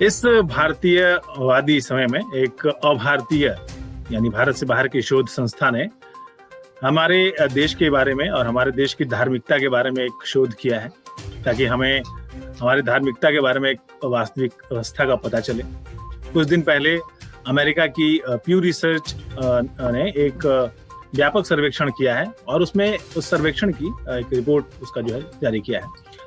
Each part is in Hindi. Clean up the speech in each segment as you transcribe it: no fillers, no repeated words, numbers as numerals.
इस भारतीयवादी समय में एक अभारतीय यानी भारत से बाहर की शोध संस्था ने हमारे देश के बारे में और हमारे देश की धार्मिकता के बारे में एक शोध किया है, ताकि हमें हमारी धार्मिकता के बारे में एक वास्तविक अवस्था का पता चले। कुछ दिन पहले अमेरिका की प्यू रिसर्च ने एक व्यापक सर्वेक्षण किया है और उसमें उस सर्वेक्षण की एक रिपोर्ट उसका जो है जारी किया है।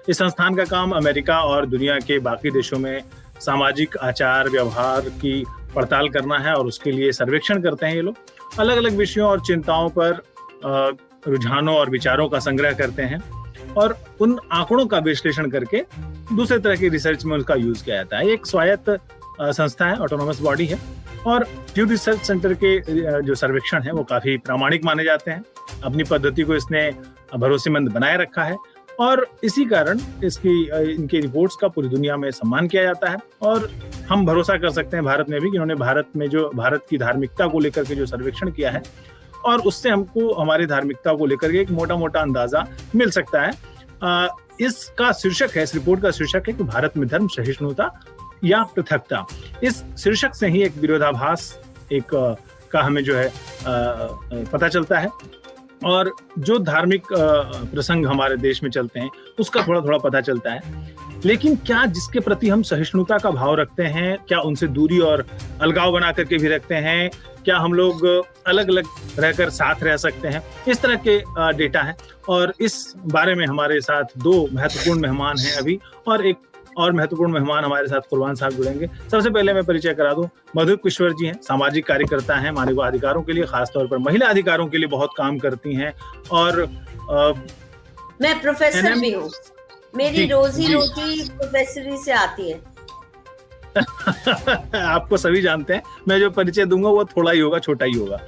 इस संस्थान का काम अमेरिका और दुनिया के बाकी देशों में सामाजिक आचार व्यवहार की पड़ताल करना है और उसके लिए सर्वेक्षण करते हैं। ये लोग अलग अलग विषयों और चिंताओं पर रुझानों और विचारों का संग्रह करते हैं और उन आंकड़ों का विश्लेषण करके दूसरे तरह की रिसर्च में उसका यूज किया जाता है। एक स्वायत्त संस्था है, ऑटोनोमस बॉडी है और प्यू रिसर्च सेंटर के जो सर्वेक्षण है वो काफी प्रामाणिक माने जाते हैं। अपनी पद्धति को इसने भरोसेमंद बनाए रखा है और इसी कारण इनकी रिपोर्ट्स का पूरी दुनिया में सम्मान किया जाता है और हम भरोसा कर सकते हैं भारत में भी कि इन्होंने भारत की धार्मिकता को लेकर के जो सर्वेक्षण किया है और उससे हमको हमारी धार्मिकता को लेकर के एक मोटा मोटा अंदाजा मिल सकता है। इसका शीर्षक है, इस रिपोर्ट का शीर्षक है कि भारत में धर्म सहिष्णुता या पृथकता। इस शीर्षक से ही एक विरोधाभास का हमें जो है पता चलता है और जो धार्मिक प्रसंग हमारे देश में चलते हैं उसका थोड़ा थोड़ा पता चलता है। लेकिन क्या जिसके प्रति हम सहिष्णुता का भाव रखते हैं, क्या उनसे दूरी और अलगाव बना करके भी रखते हैं? क्या हम लोग अलग अलग रहकर साथ रह सकते हैं? इस तरह के डेटा है और इस बारे में हमारे साथ दो महत्वपूर्ण मेहमान हैं अभी और एक और महत्वपूर्ण मेहमान हमारे साथ कुर्बान साहब जुड़ेंगे। सबसे पहले मैं परिचय करा दूं, मधु किश्वर जी हैं, सामाजिक कार्यकर्ता हैं, मानवाधिकारों के लिए, खासतौर पर महिला अधिकारों के लिए बहुत काम करती हैं और मैं प्रोफेसर भी हूँ। मेरी रोजी रोटी प्रोफेसरी से आती है। आपको सभी जानते हैं, मैं जो परिचय दूंगा वो थोड़ा ही होगा, छोटा ही होगा।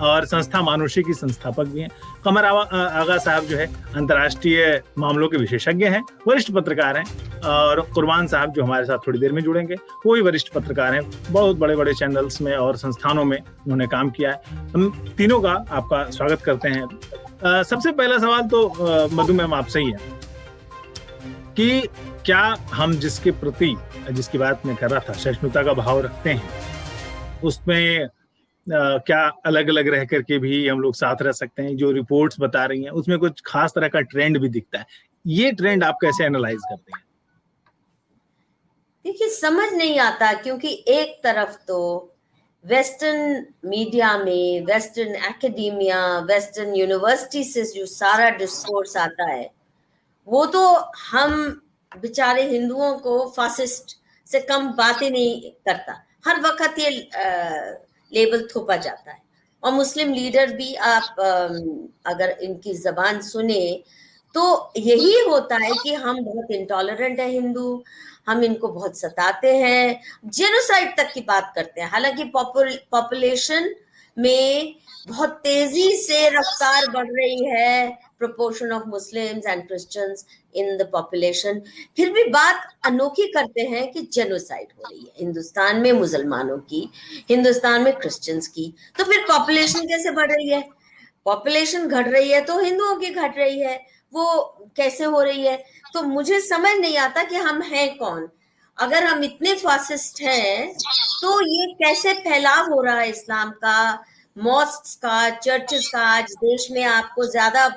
और संस्था मानुषी की संस्थापक भी हैं। कमर आगा साहब जो है अंतर्राष्ट्रीय मामलों के विशेषज्ञ हैं, वरिष्ठ पत्रकार हैं और कुर्बान साहब जो हमारे साथ थोड़ी देर में जुड़ेंगे वो भी वरिष्ठ पत्रकार हैं, बहुत बड़े बड़े चैनल्स में और संस्थानों में उन्होंने काम किया है। हम तीनों का आपका स्वागत करते हैं। सबसे पहला सवाल तो मधु मैम आपसे ही है कि क्या हम जिसके प्रति, जिसकी बात मैं कर रहा था, सहिष्णुता का भाव रखते हैं, उसमें क्या अलग अलग रह करके भी हम लोग साथ रह सकते हैं? जो रिपोर्ट्स बता रही हैं उसमें कुछ खास तरह का ट्रेंड भी दिखता है। ये ट्रेंड आप कैसे एनालाइज करते हैं? देखिए, समझ नहीं आता, क्योंकि एक तरफ तो वेस्टर्न मीडिया में, वेस्टर्न एकेडेमिया, वेस्टर्न यूनिवर्सिटी से जो सारा डिस्कोर्स आता है वो तो हम बेचारे हिंदुओं को फासिस्ट से कम बातें नहीं करता। हर वक्त ये लेबल थोपा जाता है और मुस्लिम लीडर भी आप अगर इनकी जबान सुने तो यही होता है कि हम बहुत इंटॉलरेंट है हिंदू, हम इनको बहुत सताते हैं, जेनोसाइड तक की बात करते हैं। हालांकि पॉपुलेशन में बहुत तेजी से रफ्तार बढ़ रही है, proportion of Muslims and Christians in the population, फिर भी बात अनोखी करते हैं कि जेनोसाइड हो रही है हिंदुस्तान में मुसलमानों की, हिंदुस्तान में क्रिश्चियंस की। तो फिर पॉपुलेशन कैसे बढ़ रही है? पॉपुलेशन घट रही है तो हिंदुओं की घट रही है, वो कैसे हो रही है? तो मुझे समझ नहीं आता कि हम हैं कौन। अगर हम इतने फासिस्ट हैं तो ये कैसे फैलाव हो रहा है इस्लाम का, मॉस्क्स का, चर्चेस का? आज देश में आपको ज्यादा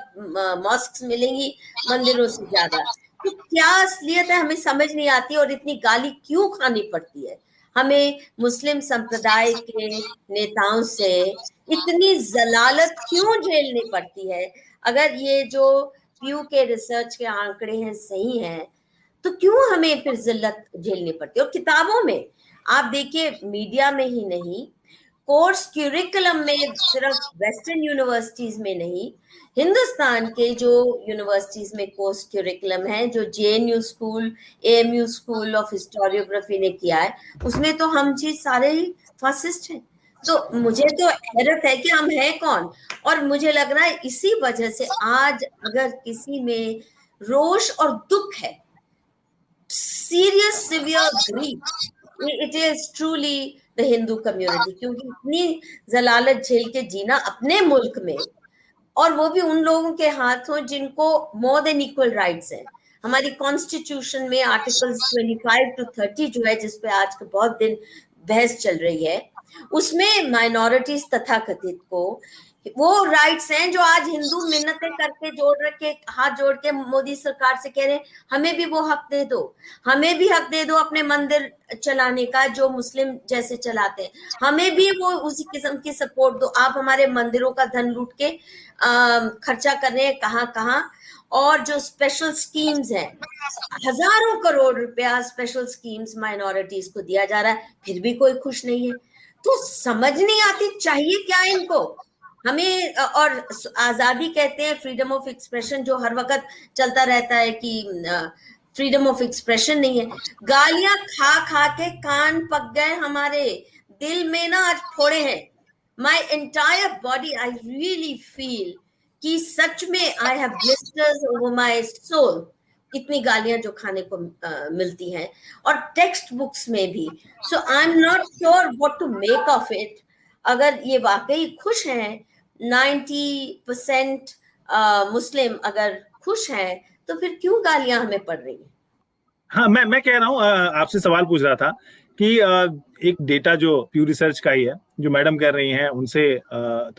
मॉस्क्स मिलेंगी मंदिरों से ज्यादा। तो क्या असलियत है हमें समझ नहीं आती और इतनी गाली क्यों खानी पड़ती है हमें? मुस्लिम संप्रदाय के नेताओं से इतनी जलालत क्यों झेलनी पड़ती है? अगर ये जो प्यू के रिसर्च के आंकड़े हैं सही हैं तो क्यों हमें फिर जिल्लत झेलनी पड़ती है? और किताबों में आप देखिए, मीडिया में ही नहीं, कोर्स क्यूरिकुलम में, सिर्फ वेस्टर्न यूनिवर्सिटीज में नहीं, हिंदुस्तान के जो यूनिवर्सिटीज में कोर्स क्यूरिकुलम है, जो JNU school, AMU school of historiography ने किया है, उसमें तो हम जी सारे ही फासिस्ट हैं। तो मुझे तो हैरत है कि हम हैं कौन। और मुझे लग रहा है इसी वजह से आज अगर किसी में रोष और दुख है, serious severe grief, it is truly the Hindu community, क्योंकि इतनी जलालत झेल के जीना अपने मुल्क में, और वो भी उन लोगों के हाथों जिनको मोर देन इक्वल राइट्स हैं। हमारी कॉन्स्टिट्यूशन में आर्टिकल्स 25 to 30 जो है, जिसपे आज के बहुत दिन बहस चल रही है, उसमें माइनॉरिटीज तथा कथित को वो राइट्स हैं जो आज हिंदू मिन्नतें करके जोड़ रखे, हाथ जोड़ के मोदी सरकार से कह रहे हैं हमें भी वो हक दे दो, हमें भी हक दे दो अपने मंदिर चलाने का जो मुस्लिम जैसे चलाते हैं, हमें भी वो उसी किस्म की सपोर्ट दो। आप हमारे मंदिरों का धन लूट के खर्चा कर रहे हैं कहाँ कहाँ, और जो स्पेशल स्कीम्स हैं, हजारों करोड़ रुपया स्पेशल स्कीम्स माइनॉरिटीज को दिया जा रहा है, फिर भी कोई खुश नहीं है। तो समझ नहीं आती चाहिए क्या इनको हमें। और आजादी कहते हैं, फ्रीडम ऑफ एक्सप्रेशन जो हर वक्त चलता रहता है कि फ्रीडम ऑफ एक्सप्रेशन नहीं है। गालियां खा खा के कान पक गए हमारे, दिल में ना आज फोड़े हैं। My entire body I really feel कि सच में I have blisters over my soul, इतनी गालियां जो खाने को मिलती हैं, और टेक्स्ट बुक्स में भी। So I am not sure what to make of it. अगर ये वाकई खुश हैं, 90% मुस्लिम अगर खुश हैं, तो फिर क्यों गालियां हमें पड़ रही हैं? हाँ, मैं कह रहा हूँ, आपसे सवाल पूछ रहा था कि एक डेटा जो प्यू रिसर्च का ही है, जो मैडम कह रही हैं उनसे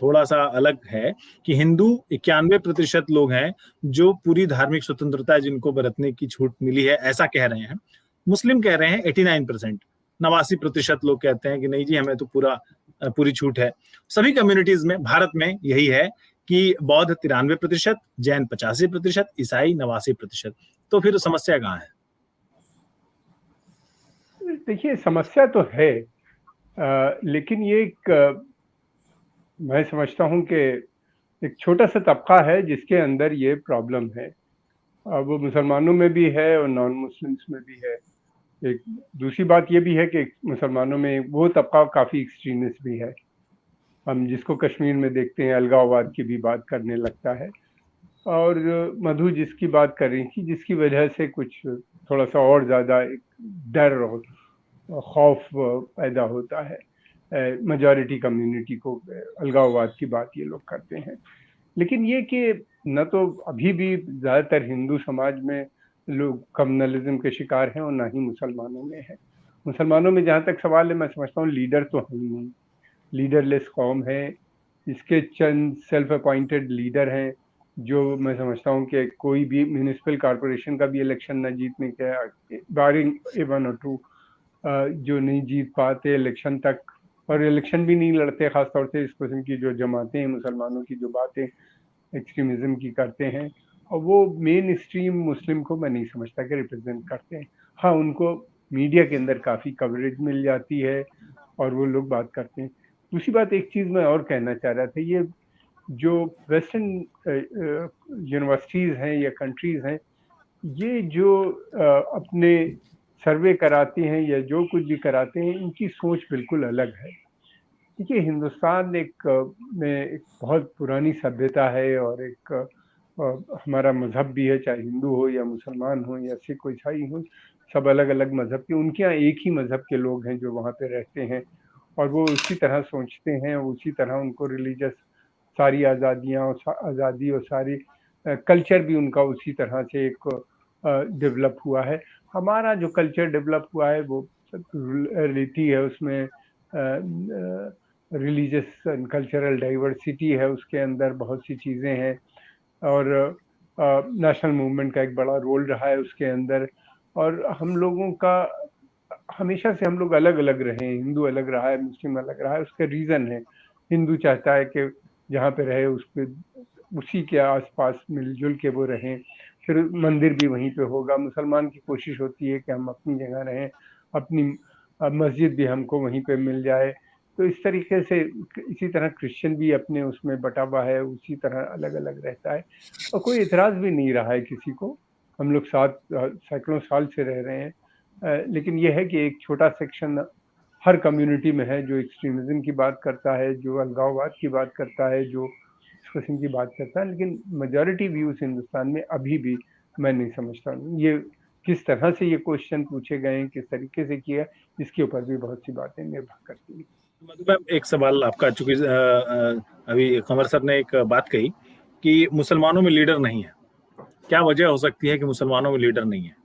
थोड़ा सा अलग है कि हिंदू 91% लोग हैं जो पूरी धार्मिक स्वतंत्रता जिनको बरतने की छूट मिली है, ऐसा कह रहे हैं। मुस्लिम कह रहे हैं 89%, 89% लोग कहते हैं कि नहीं जी, हमें तो पूरी छूट है। सभी कम्युनिटीज में भारत में यही है कि बौद्ध 93%, जैन 85%, ईसाई 89%। तो फिर समस्या कहाँ है? देखिए, समस्या तो है, लेकिन ये मैं समझता हूँ कि एक छोटा सा तबका है जिसके अंदर ये प्रॉब्लम है। वो मुसलमानों में भी है और नॉन मुस्लिम्स में भी है। एक दूसरी बात ये भी है कि मुसलमानों में वो तबका काफ़ी एक्सट्रीमिस्ट भी है। हम जिसको कश्मीर में देखते हैं, अलगाववाद की भी बात करने लगता है। और मधु जिसकी बात कर रही थी, जिसकी वजह से कुछ थोड़ा सा और ज़्यादा एक डर और खौफ पैदा होता है मेजॉरिटी कम्युनिटी को, अलगाववाद की बात ये लोग करते हैं। लेकिन ये कि न तो अभी भी ज़्यादातर हिंदू समाज में लोग कम्युनलिज्म के शिकार हैं और ना ही मुसलमानों में है। मुसलमानों में जहाँ तक सवाल है, मैं समझता हूँ लीडर तो है ही नहीं, लीडरलेस कौम है। इसके चंद सेल्फ अपॉइंटेड लीडर हैं जो मैं समझता हूँ कि कोई भी म्यूनिसिपल कॉरपोरेशन का भी इलेक्शन न जीतने के, बारिंग 1 or 2 जो नहीं जीत पाते इलेक्शन तक, और इलेक्शन भी नहीं लड़ते, खासतौर से इस किस्म की जो जमातें हैं मुसलमानों की जो बातें एक्सट्रीमिज्म की करते हैं, और वो मेन स्ट्रीम मुस्लिम को मैं नहीं समझता कि रिप्रेजेंट करते हैं। हाँ, उनको मीडिया के अंदर काफ़ी कवरेज मिल जाती है और वो लोग बात करते हैं। दूसरी बात, एक चीज़ मैं और कहना चाह रहा था, ये जो वेस्टर्न यूनिवर्सिटीज़ हैं या कंट्रीज़ हैं, ये जो अपने सर्वे कराते हैं या जो कुछ भी कराते हैं, इनकी सोच बिल्कुल अलग है। देखिए, हिंदुस्तान में एक बहुत पुरानी सभ्यता है और एक हमारा मज़हब भी है, चाहे हिंदू हो या मुसलमान हो या सिख हो ईसाई हो, सब अलग अलग मज़हब के, उनके यहाँ एक ही मज़हब के लोग हैं जो वहाँ पे रहते हैं और वो उसी तरह सोचते हैं, उसी तरह उनको रिलीजियस सारी आज़ादियाँ और आज़ादी और सारी कल्चर भी उनका उसी तरह से एक डेवलप हुआ है। हमारा जो कल्चर डेवलप हुआ है वो रीति है, उसमें रिलीजियस एंड कल्चरल डाइवर्सिटी है, उसके अंदर बहुत सी चीज़ें हैं, और नेशनल मूवमेंट का एक बड़ा रोल रहा है उसके अंदर। और हम लोगों का हमेशा से हम लोग अलग अलग रहे हैं, हिंदू अलग रहा है, मुस्लिम अलग रहा है। उसका रीज़न है, हिंदू चाहता है कि जहाँ पे रहे उसके उसी के आसपास मिलजुल के वो रहें, फिर मंदिर भी वहीं पे होगा। मुसलमान की कोशिश होती है कि हम अपनी जगह रहें, अपनी मस्जिद भी हमको वहीं पे मिल जाए। तो इस तरीके से इसी तरह क्रिश्चियन भी अपने उसमें बटा हुआ है, उसी तरह अलग अलग रहता है और कोई इतराज़ भी नहीं रहा है किसी को। हम लोग साथ सैकड़ों साल से रह रहे हैं, लेकिन यह है कि एक छोटा सेक्शन हर कम्युनिटी में है जो एक्सट्रीमिज्म की बात करता है, जो अलगाववाद की बात करता है, जो इस किस्म की बात करता है। लेकिन मेजॉरिटी व्यूज हिंदुस्तान में अभी भी मैं नहीं समझता हूँ। ये किस तरह से ये क्वेश्चन पूछे गए हैं, किस तरीके से किया, इसके ऊपर भी बहुत सी बातें निर्भर करती हैं। मतलब एक सवाल आपका, चूंकि अभी कमर सर ने एक बात कही कि मुसलमानों में लीडर नहीं है, क्या वजह हो सकती है कि मुसलमानों में लीडर नहीं है?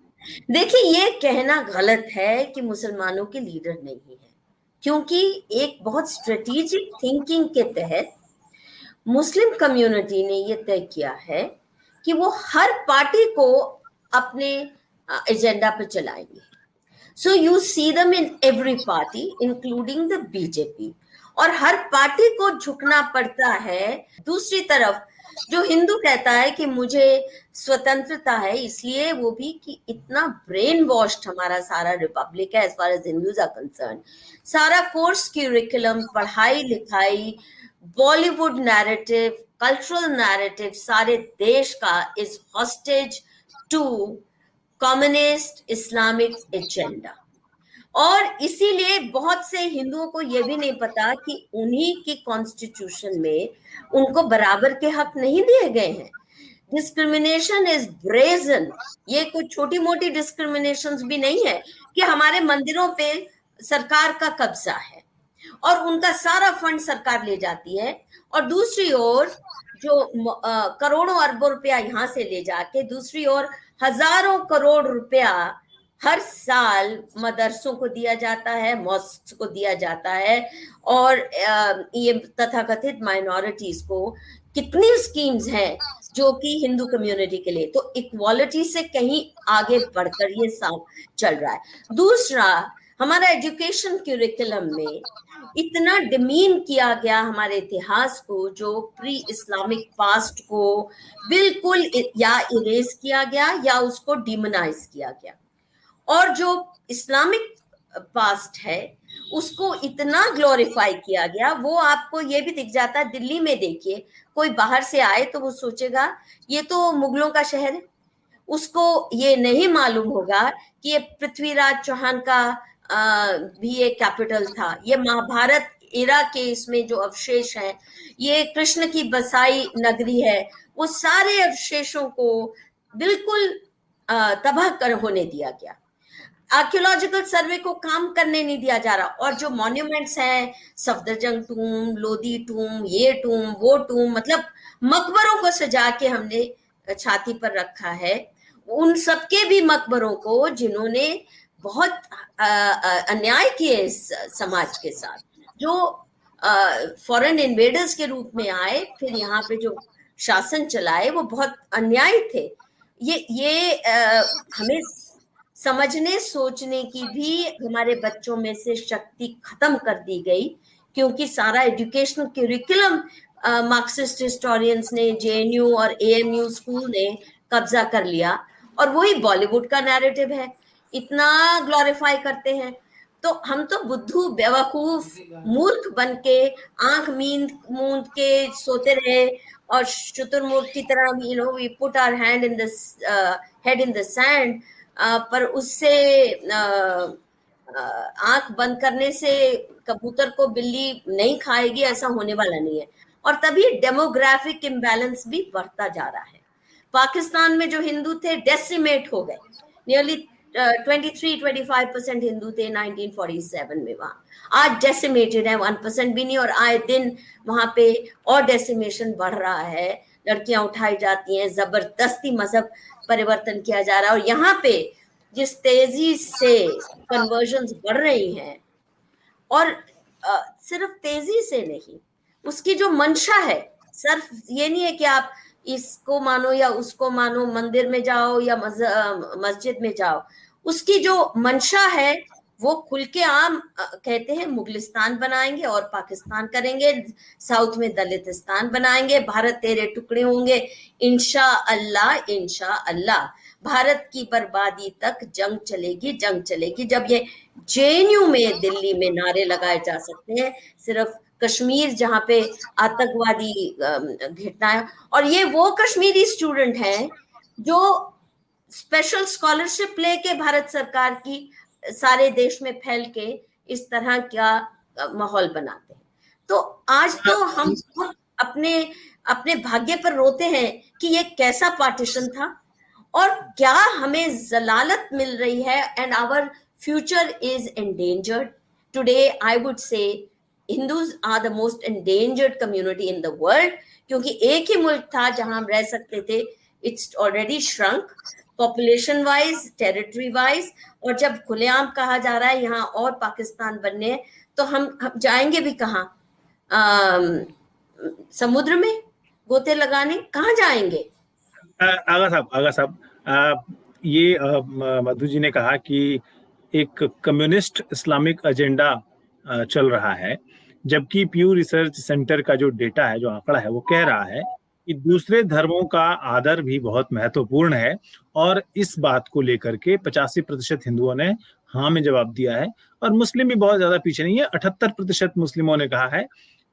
देखिए, ये कहना गलत है कि मुसलमानों के लीडर नहीं है, क्योंकि एक बहुत स्ट्रेटेजिक थिंकिंग के तहत मुस्लिम कम्युनिटी ने ये तय किया है कि वो हर पार्टी को अपने एजेंडा पे चलाएंगे। So you see them in every party including the BJP, और हर पार्टी को झुकना पड़ता है। दूसरी तरफ जो हिंदू कहता है कि मुझे स्वतंत्रता है, इसलिए वो भी कि इतना ब्रेन वॉश्ड हमारा सारा रिपब्लिक है as far as Hindus are concern. सारा कोर्स क्यूरिकुलम, पढ़ाई लिखाई, बॉलीवुड नैरेटिव, कल्चरल नैरेटिव सारे देश का is hostage to communist Islamic agenda. और इसीलिए बहुत से हिंदुओं को यह भी नहीं पता कि उन्हीं की कॉन्स्टिट्यूशन में उनको बराबर के हक नहीं दिए गए हैं। Discrimination is brazen. ये कोई छोटी मोटी डिस्क्रिमिनेशन भी नहीं है कि हमारे मंदिरों पे सरकार का कब्जा है और उनका सारा फंड सरकार ले जाती है, और दूसरी ओर जो करोड़ों अरबों रुपया यहाँ से ले जाके दूसरी ओर हजारों करोड़ रुपया हर साल मदरसों को दिया जाता है, मॉस्क को दिया जाता है, और ये तथाकथित माइनॉरिटीज को कितनी स्कीम्स हैं जो कि हिंदू कम्युनिटी के लिए, तो इक्वालिटी से कहीं आगे बढ़कर ये सब चल रहा है। दूसरा, हमारा एजुकेशन क्यूरिकुलम में इतना डिमीन किया गया हमारे इतिहास को, जो प्री इस्लामिक पास्ट को बिल्कुल या इरेज किया गया या उसको डिमोनाइज किया गया, और जो इस्लामिक पास्ट है उसको इतना ग्लोरीफाई किया गया। वो आपको ये भी दिख जाता है, दिल्ली में देखिए, कोई बाहर से आए तो वो सोचेगा ये तो मुगलों का शहर है, उसको ये नहीं मालूम होगा कि ये पृथ्वीराज चौहान का भी एक कैपिटल था, ये महाभारत एरा के इसमें जो अवशेष हैं, ये कृष्ण की बसाई नगरी है। वो सारे अवशेषों को बिल्कुल तबाह कर होने दिया गया। आर्कियोलॉजिकल सर्वे को काम करने नहीं दिया जा रहा, और जो मॉन्यूमेंट्स हैं, सफदरजंग टूम, लोधी टूम, ये टूम, वो टूम, मतलब मकबरों को सजा के हमने छाती पर रखा है। उन सबके भी मकबरों को जिन्होंने बहुत अन्याय किए इस समाज के साथ, जो फॉरेन इन्वेडर्स के रूप में आए, फिर यहाँ पे जो शासन चलाए वो बहुत अन्यायी थे। ये हमें समझने सोचने की भी हमारे बच्चों में से शक्ति खत्म कर दी गई, क्योंकि सारा एजुकेशनल क्यूरिकुलम मार्क्सिस्ट हिस्टोरियंस ने, जेएनयू और एएमयू स्कूल ने कब्जा कर लिया, और वही बॉलीवुड का नैरेटिव है, इतना ग्लोरीफाई करते हैं। तो हम तो बुद्धू, बेवकूफ, मूर्ख बन के आंख मूंद के सोते रहे, और शुतुरमुर्ग की तरह we put our hand in the head in the sand, पर उससे आंख बंद करने से कबूतर को बिल्ली नहीं खाएगी, ऐसा होने वाला नहीं है। और तभी डेमोग्राफिक इम्बैलेंस भी बढ़ता जा रहा है। पाकिस्तान में जो हिंदू थे डेसिमेट हो गए, नियरली 23-25% हिंदू थे 1947 में, वहां आज डेसिमेटेड है, 1% भी नहीं, और आए दिन वहां पे और डेसिमेशन बढ़ रहा है। लड़कियां उठाई जाती हैं, जबरदस्ती मजहब परिवर्तन किया जा रहा है, और यहाँ पे जिस तेजी से कन्वर्जन्स बढ़ रही हैं, और सिर्फ तेजी से नहीं, उसकी जो मंशा है, सिर्फ ये नहीं है कि आप इसको मानो या उसको मानो, मंदिर में जाओ या मस्जिद में जाओ, उसकी जो मंशा है वो खुल के आम कहते हैं मुगलिस्तान बनाएंगे और पाकिस्तान करेंगे, साउथ में दलितिस्तान बनाएंगे, भारत तेरे टुकड़े होंगे, इंशा अल्लाह भारत की बर्बादी तक जंग चलेगी। जब ये जेएनयू में, दिल्ली में नारे लगाए जा सकते हैं, सिर्फ कश्मीर जहाँ पे आतंकवादी घटनाएं, और ये वो कश्मीरी स्टूडेंट हैं जो स्पेशल स्कॉलरशिप लेके भारत सरकार की सारे देश में फैल के इस तरह का माहौल बनाते हैं। तो आज तो हम अपने भाग्य पर रोते हैं कि ये कैसा पार्टीशन था, और क्या हमें जलालत मिल रही है, and our future is endangered today. I would say Hindus are the most endangered community in the world, क्योंकि एक ही मुल्क था जहां हम रह सकते थे it's already shrunk population wise, territory wise, और जब खुलेआम कहा जा रहा है यहाँ और पाकिस्तान बनने हैं, तो हम जाएंगे भी कहाँ? समुद्र में गोते लगाने कहाँ जाएंगे? आगा साहब, ये मधु जी ने कहा कि एक कम्युनिस्ट इस्लामिक एजेंडा चल रहा है, जबकि प्यू रिसर्च सेंटर का जो डेटा है, जो आंकड़ा है, वो कह रहा है कि दूसरे धर्मों का आदर भी बहुत महत्वपूर्ण है। और इस बात को लेकर के 85% हिंदुओं ने हाँ में जवाब दिया है, और मुस्लिम भी बहुत ज्यादा पीछे नहीं है। 78% मुस्लिमों ने कहा है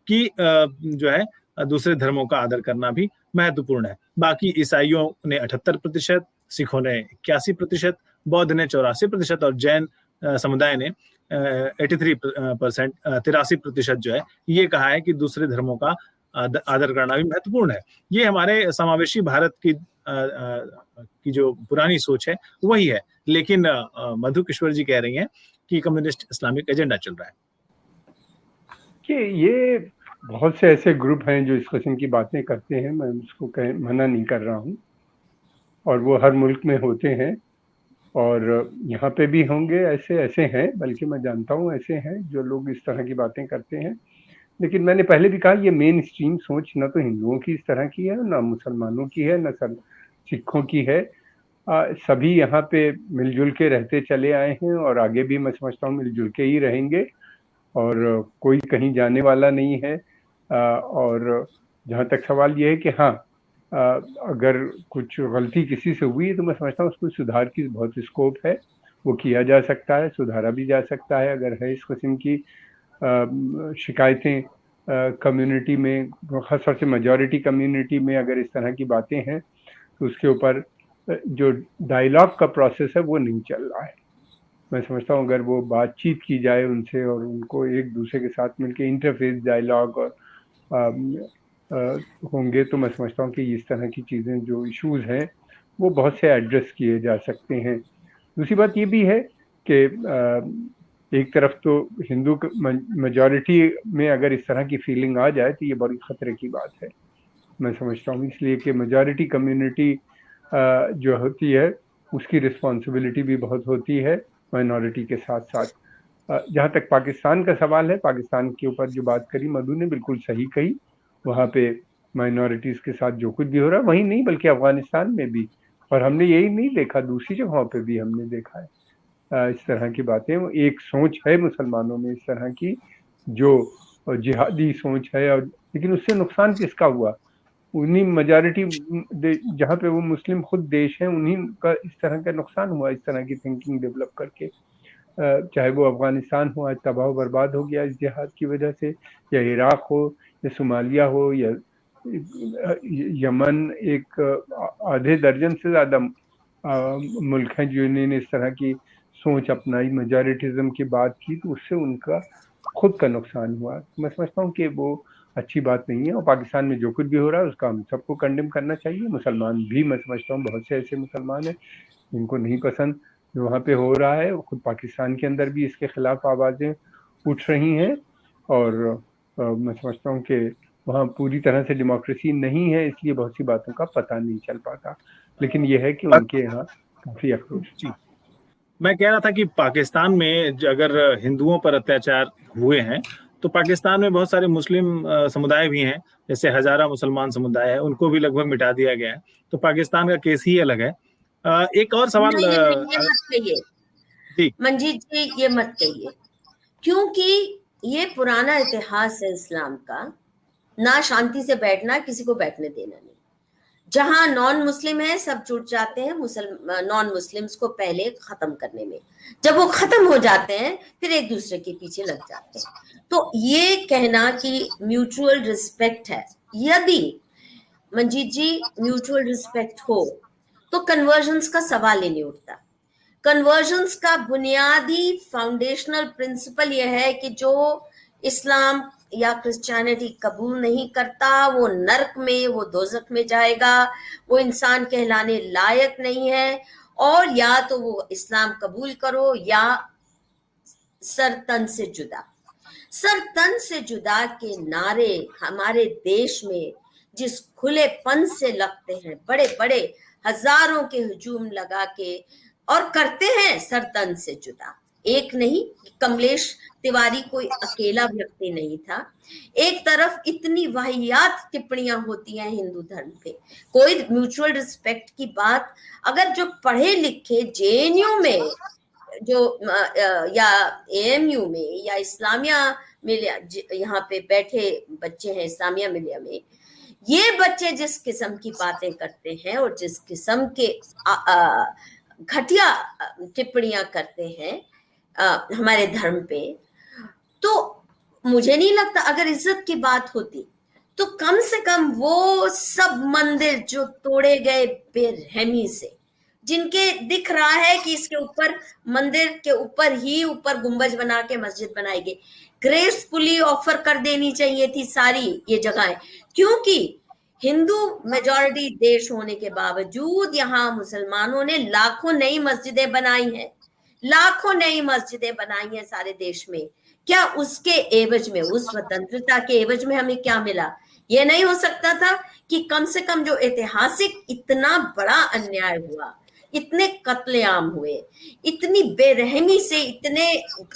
कि जो है दूसरे धर्मों का आदर करना भी महत्वपूर्ण है। बाकी ईसाइयों ने 78%, सिखों ने 81%, बौद्ध ने 84% और जैन समुदाय ने 83%, 83% जो है ये कहा है कि दूसरे धर्मों का आदर करना भी महत्वपूर्ण है। ये हमारे समावेशी भारत की जो पुरानी सोच है वही है। लेकिन मधु किशोर जी कह रही हैं कि कम्युनिस्ट इस्लामिक एजेंडा चल रहा है। कि ये बहुत से ऐसे ग्रुप हैं जो इस किस्म की बातें करते हैं, मैं उसको मना नहीं कर रहा हूँ, और वो हर मुल्क में होते हैं, और यहाँ पे भी होंगे। ऐसे हैं, बल्कि मैं जानता हूँ ऐसे हैं जो लोग इस तरह की बातें करते हैं। लेकिन मैंने पहले भी कहा, ये मेन स्ट्रीम सोच ना तो हिंदुओं की इस तरह की है, ना मुसलमानों की है, ना सिखों की है। सभी यहाँ पे मिलजुल के रहते चले आए हैं, और आगे भी मैं समझता हूँ मिलजुल के ही रहेंगे, और कोई कहीं जाने वाला नहीं है। और जहाँ तक सवाल ये है कि हाँ, अगर कुछ गलती किसी से हुई है तो मैं समझता हूँ उसको सुधार की बहुत स्कोप है, वो किया जा सकता है, सुधारा भी जा सकता है। अगर है इस किस्म की शिकायतें कम्युनिटी में, खासतौर से मेजॉरिटी कम्युनिटी में अगर इस तरह की बातें हैं, तो उसके ऊपर जो डायलॉग का प्रोसेस है वो नहीं चल रहा है। मैं समझता हूँ अगर वो बातचीत की जाए उनसे, और उनको एक दूसरे के साथ मिलकर इंटरफेस डायलॉग और होंगे, तो मैं समझता हूँ कि इस तरह की चीज़ें, जो इश्यूज हैं, वो बहुत से एड्रेस किए जा सकते हैं। दूसरी बात ये भी है कि एक तरफ तो हिंदू मेजॉरिटी में अगर इस तरह की फीलिंग आ जाए तो ये बड़ी खतरे की बात है, मैं समझता हूँ। इसलिए कि मेजॉरिटी कम्युनिटी जो होती है उसकी रिस्पॉन्सिबिलिटी भी बहुत होती है माइनॉरिटी के साथ साथ। जहाँ तक पाकिस्तान का सवाल है, पाकिस्तान के ऊपर जो बात करी मधु ने, बिल्कुल सही कही। वहाँ पे माइनॉरिटीज़ के साथ जो कुछ भी हो रहा है, वहीं नहीं बल्कि अफगानिस्तान में भी, और हमने यही नहीं देखा, दूसरी जगहों पे भी हमने देखा है इस तरह की बातें। वो एक सोच है मुसलमानों में इस तरह की, जो जिहादी सोच है, और लेकिन उससे नुकसान किसका हुआ? उन्हीं मेजॉरिटी जहाँ पे वो मुस्लिम खुद देश हैं, उन्हीं का इस तरह का नुकसान हुआ, इस तरह की थिंकिंग डेवलप करके। चाहे वो अफगानिस्तान हो, आज तबाह बर्बाद हो गया इस जिहाद की वजह से, या इराक हो, या सोमालिया हो, या यमन। एक आधे दर्जन से ज़्यादा मुल्क हैं जिन्होंने इस तरह की सोच अपनाई, मेजॉरिटिज्म की बात की, तो उससे उनका खुद का नुकसान हुआ। मैं समझता हूँ कि वो अच्छी बात नहीं है, और पाकिस्तान में जो कुछ भी हो रहा है उसका हम सबको कंडेम करना चाहिए। मुसलमान भी, मैं समझता हूँ बहुत से ऐसे मुसलमान हैं जिनको नहीं पसंद जो वहाँ पे हो रहा है। खुद पाकिस्तान के अंदर भी इसके खिलाफ आवाज़ें उठ रही हैं, और मैं समझता हूँ कि वहाँ पूरी तरह से डेमोक्रेसी नहीं है, इसलिए बहुत सी बातों का पता नहीं चल पाता। लेकिन ये है कि उनके यहाँ काफ़ी आक्रोश। मैं कह रहा था कि पाकिस्तान में अगर हिंदुओं पर अत्याचार हुए हैं, तो पाकिस्तान में बहुत सारे मुस्लिम समुदाय भी हैं, जैसे हजारा मुसलमान समुदाय है, उनको भी लगभग मिटा दिया गया है। तो पाकिस्तान का केस ही अलग है। एक और सवाल। नहीं, ये मत कहिए मंजीत जी, ये मत कहिए, क्योंकि ये पुराना इतिहास है इस्लाम का, ना शांति से बैठना, किसी को बैठने देना नहीं। जहां नॉन मुस्लिम है सब जुट जाते हैं नॉन मुस्लिम्स को पहले खत्म करने में। जब वो खत्म हो जाते हैं फिर एक दूसरे के पीछे लग जाते हैं। तो ये कहना कि म्यूचुअल रिस्पेक्ट है, यदि मंजीत जी म्यूचुअल रिस्पेक्ट हो तो कन्वर्जन्स का सवाल ही नहीं उठता। कन्वर्जन्स का बुनियादी फाउंडेशनल प्रिंसिपल यह है कि जो इस्लाम या क्रिश्चियनिटी कबूल नहीं करता वो नर्क में, वो दोजख में जाएगा, वो इंसान कहलाने लायक नहीं है। और या तो वो इस्लाम कबूल करो या सर तन से जुदा। सर तन से जुदा के नारे हमारे देश में जिस खुलेपन से लगते हैं, बड़े बड़े हजारों के हुजूम लगा के, और करते हैं सरतन से जुदा। एक नहीं, कमलेश तिवारी कोई अकेला व्यक्ति नहीं था। एक तरफ इतनी वाहियात टिप्पणियां होती हैं हिंदू धर्म पे, कोई म्यूचुअल रिस्पेक्ट की बात। अगर जो पढ़े लिखे जेएनयू में जो या एएमयू में या इस्लामिया मिलिया, यहाँ पे बैठे बच्चे हैं इस्लामिया मिलिया में, ये बच्चे जिस किस्म की बातें करते हैं और जिस किस्म के घटिया टिप्पणियां करते हैं हमारे धर्म पे, तो मुझे नहीं लगता, अगर इज्जत की बात होती तो कम से कम वो सब मंदिर जो तोड़े गए बेरहमी से, जिनके दिख रहा है कि इसके ऊपर, मंदिर के ऊपर ही ऊपर गुंबज बना के मस्जिद बनाई गई, ग्रेसफुली ऑफर कर देनी चाहिए थी सारी ये जगहें। क्योंकि हिंदू मेजॉरिटी देश होने के बावजूद यहाँ मुसलमानों ने लाखों नई मस्जिदें बनाई हैं, लाखों नई मस्जिदें बनाई हैं सारे देश में। क्या उसके एवज में, उस स्वतंत्रता के एवज में हमें क्या मिला? ये नहीं हो सकता था कि कम से कम जो ऐतिहासिक इतना बड़ा अन्याय हुआ, इतने कत्लेआम हुए, इतनी बेरहमी से, इतने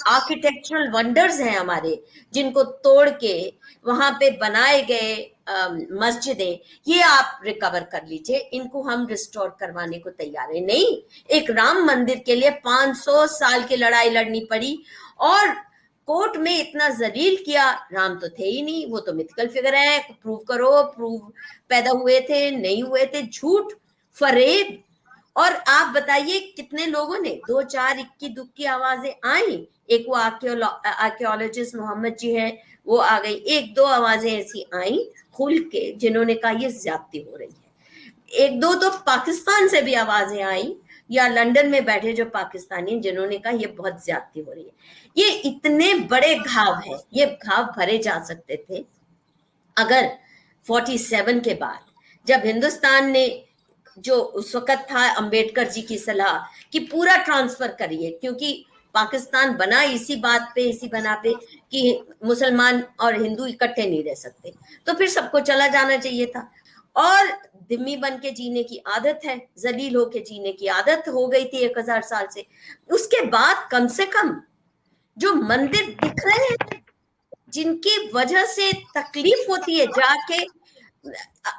आर्किटेक्चरल वंडर्स हैं हमारे जिनको तोड़ के वहां पे बनाए गए मस्जिदें, ये आप रिकवर कर लीजिए, इनको हम रिस्टोर करवाने को तैयार है। नहीं, एक राम मंदिर के लिए 500 साल की लड़ाई लड़नी पड़ी और कोर्ट में इतना जलील किया। राम तो थे ही नहीं, वो तो मिथिकल फिगर है, प्रूव करो, प्रूव पैदा हुए थे नहीं हुए थे, झूठ फरेब। और आप बताइए कितने लोगों ने, 2-4 इक्की दुक्की आवाजें आई, एक वो आर्कियोलॉजिस्ट मोहम्मद जी है, वो आ गई, 1-2 आवाजें ऐसी आई खुल के जिन्होंने कहा ये ज्यादती हो रही है। 1-2 तो पाकिस्तान से भी आवाजें आई, या लंदन में बैठे जो पाकिस्तानी, जिन्होंने कहा ये बहुत ज्यादती हो रही है। ये इतने बड़े घाव है, ये घाव भरे जा सकते थे अगर 47 के बाद, जब हिंदुस्तान ने, जो उस वक्त था अंबेडकर जी की सलाह कि पूरा ट्रांसफर करिए, क्योंकि पाकिस्तान बना इसी बात पे, इसी बना पे कि मुसलमान और हिंदू इकट्ठे नहीं रह सकते, तो फिर सबको चला जाना चाहिए था। और दिम्मी बन के जीने की आदत है, जलील होके जीने की आदत हो गई थी 1000 साल से। उसके बाद कम से कम जो मंदिर दिख रहे हैं, जिनकी वजह से तकलीफ होती है जाके,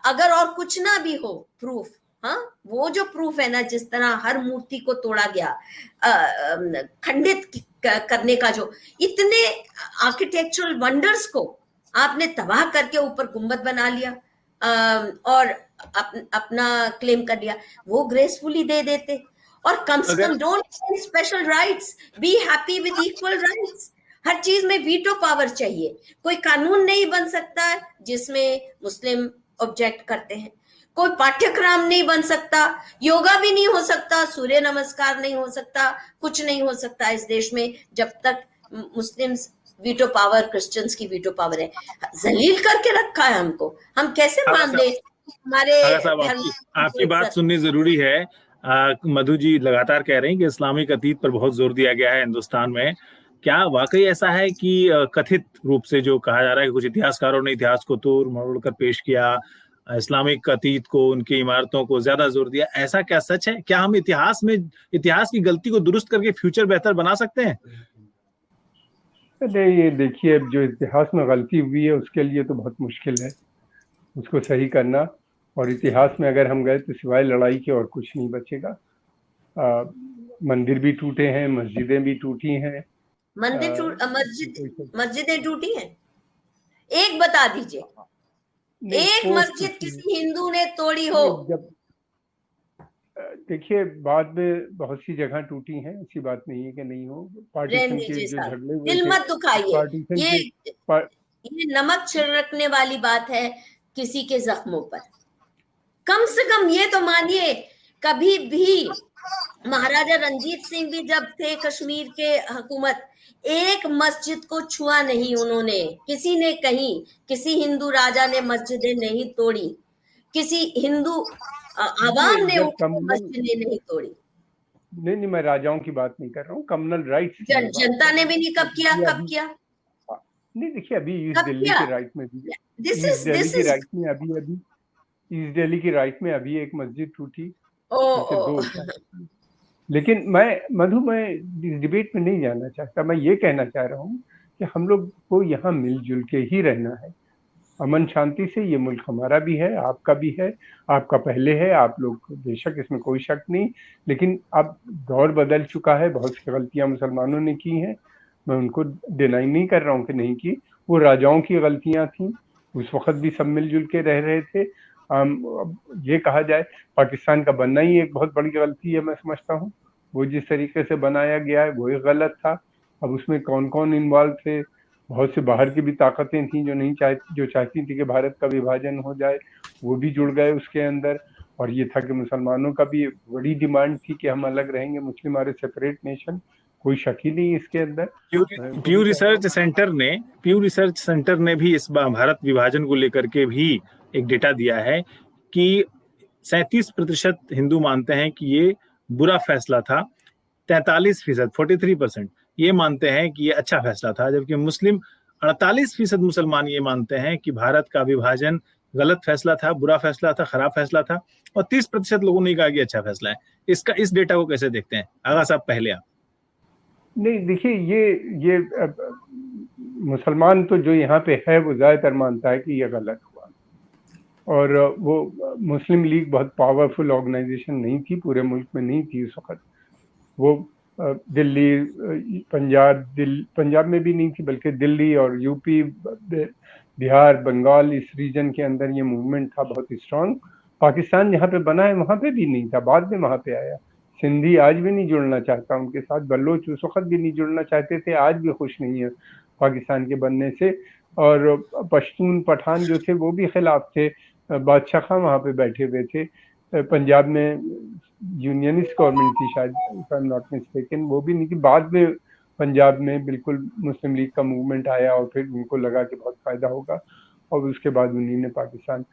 अगर और कुछ ना भी हो प्रूफ, हाँ, वो जो प्रूफ है ना, जिस तरह हर मूर्ति को तोड़ा गया, खंडित करने का, जो इतने आर्किटेक्चरल वंडर्स को आपने तबाह करके ऊपर गुंबद बना लिया और अपना क्लेम कर लिया, वो ग्रेसफुली दे देते। और कम से कम don't special rights, be happy with equal rights. हर चीज में वीटो पावर चाहिए। कोई कानून नहीं बन सकता जिसमें मुस्लिम ऑब्जेक्ट करते हैं, कोई पाठ्यक्रम नहीं बन सकता, योगा भी नहीं हो सकता, सूर्य नमस्कार नहीं हो सकता, कुछ नहीं हो सकता इस देश में जब तक मुस्लिम्स वीटो पावर, क्रिश्चियंस की वीटो पावर है। जलील करके रखा है हमको, हम कैसे मान ले हमारे आपकी बात सुननी जरूरी है। मधु जी लगातार कह रहे हैं कि इस्लामिक अतीत पर बहुत जोर दिया गया है हिंदुस्तान में। क्या वाकई ऐसा है कि कथित रूप से जो कहा जा रहा है कि कुछ इतिहासकारों ने इतिहास को तोड़ मरोड़ कर पेश किया, इस्लामिक अतीत को, उनकी इमारतों को ज्यादा जोर दिया, ऐसा क्या सच है? क्या हम इतिहास की गलती को दुरुस्त करके फ्यूचर बेहतर बना सकते हैं? ये देखिए, जो इतिहास में गलती हुई है उसके लिए तो बहुत मुश्किल है उसको सही करना, और इतिहास में अगर हम गए तो सिवाय लड़ाई के और कुछ नहीं बचेगा। मंदिर भी टूटे हैं, मस्जिदें भी टूटी हैं। मस्जिदें टूटी हैं, एक बता दीजिए, एक मस्जिद किसी हिंदू ने तोड़ी हो? जब देखिए, बाद में बहुत सी जगह टूटी हैं, ऐसी बात नहीं है कि नहीं हो। पार्टीशन के जो झगड़े हुए, दिल मत दुखाइए, ये नमक छिड़कने वाली बात है किसी के जख्मों पर। कम से कम ये तो मानिए, कभी भी महाराजा रंजीत सिंह भी जब थे कश्मीर के हुकूमत, एक मस्जिद को छुआ नहीं उन्होंने, किसी ने कहीं, किसी हिंदू राजा ने मस्जिदें नहीं तोड़ी, किसी हिंदू आवाम ने मस्जिदें नहीं तोड़ी। नहीं, मैं राजाओं की बात नहीं कर रहा हूँ, कम्युनल राइट्स। जनता ने भी नहीं कब किया? नहीं, देखिए, अभी ईस्ट दिल्ली के राइट में भी, ईस्ट दिल्ली के राइट में अभी ईस्ट दिल्ली की राइट में अभी एक मस्जिद टूटी, ओ दो। लेकिन मैं इस डिबेट में नहीं जाना चाहता। मैं ये कहना चाह रहा हूँ कि हम लोग को यहाँ मिलजुल के ही रहना है, अमन शांति से। ये मुल्क हमारा भी है, आपका भी है, आपका पहले है, आप लोग बेशक, इसमें कोई शक नहीं। लेकिन अब दौर बदल चुका है, बहुत सी गलतियां मुसलमानों ने की हैं, मैं उनको डिनाई नहीं कर रहा हूँ कि नहीं की, वो राजाओं की गलतियां थी, उस वक्त भी सब मिलजुल के रह रहे थे। अब ये कहा जाए पाकिस्तान का बनना ही एक बहुत बड़ी गलती है, मैं समझता हूँ। वो जिस तरीके से बनाया गया है वो ही गलत था। अब उसमें कौन कौन इन्वॉल्व थे, बहुत से बाहर की भी ताकतें थी जो चाहती थी कि भारत का विभाजन हो जाए, वो भी जुड़ गए उसके अंदर। और ये था कि मुसलमानों का भी बड़ी डिमांड थी कि हम अलग रहेंगे, मुस्लिम आर सेपरेट नेशन, कोई शक ही नहीं इसके अंदर। प्यू रिसर्च सेंटर ने भी इस भारत विभाजन को लेकर के भी एक डेटा दिया है कि 37% हिंदू मानते हैं कि ये बुरा फैसला था, 43% 43% ये मानते हैं कि ये अच्छा फैसला था, जबकि मुस्लिम 48% मुसलमान ये मानते हैं कि भारत का विभाजन गलत फैसला था, बुरा फैसला था, खराब फैसला था, और 30% लोगों ने कहा कि अच्छा फैसला है। इस डेटा को कैसे देखते हैं? आगा साहब पहले आप। नहीं, देखिए, ये मुसलमान तो जो यहाँ पे है वो ज्यादातर मानता है कि ये गलत हुआ। और वो मुस्लिम लीग बहुत पावरफुल ऑर्गेनाइजेशन नहीं थी, पूरे मुल्क में नहीं थी उस वक्त। वो दिल्ली, पंजाब में भी नहीं थी, बल्कि दिल्ली और यूपी, बिहार, बंगाल, इस रीजन के अंदर ये मूवमेंट था बहुत स्ट्रांग। पाकिस्तान जहाँ पे बना है वहाँ पे भी नहीं था, बाद में वहाँ पे आया। सिंधी आज भी नहीं जुड़ना चाहता उनके साथ, बलोच उस वक्त भी नहीं जुड़ना चाहते थे, आज भी खुश नहीं है पाकिस्तान के बनने से। और पश्तून पठान जो थे वो भी खिलाफ थे। बादशाह खां वहाँ पे बैठे हुए थे। पंजाब में यूनियनिस्ट गवर्नमेंट थी शायद, if I am not mistaken, वो भी नहीं थी। बाद में पंजाब में बिल्कुल मुस्लिम लीग का मूवमेंट आया और फिर उनको लगा कि बहुत फायदा होगा, और उसके बाद उन्हीं ने पाकिस्तान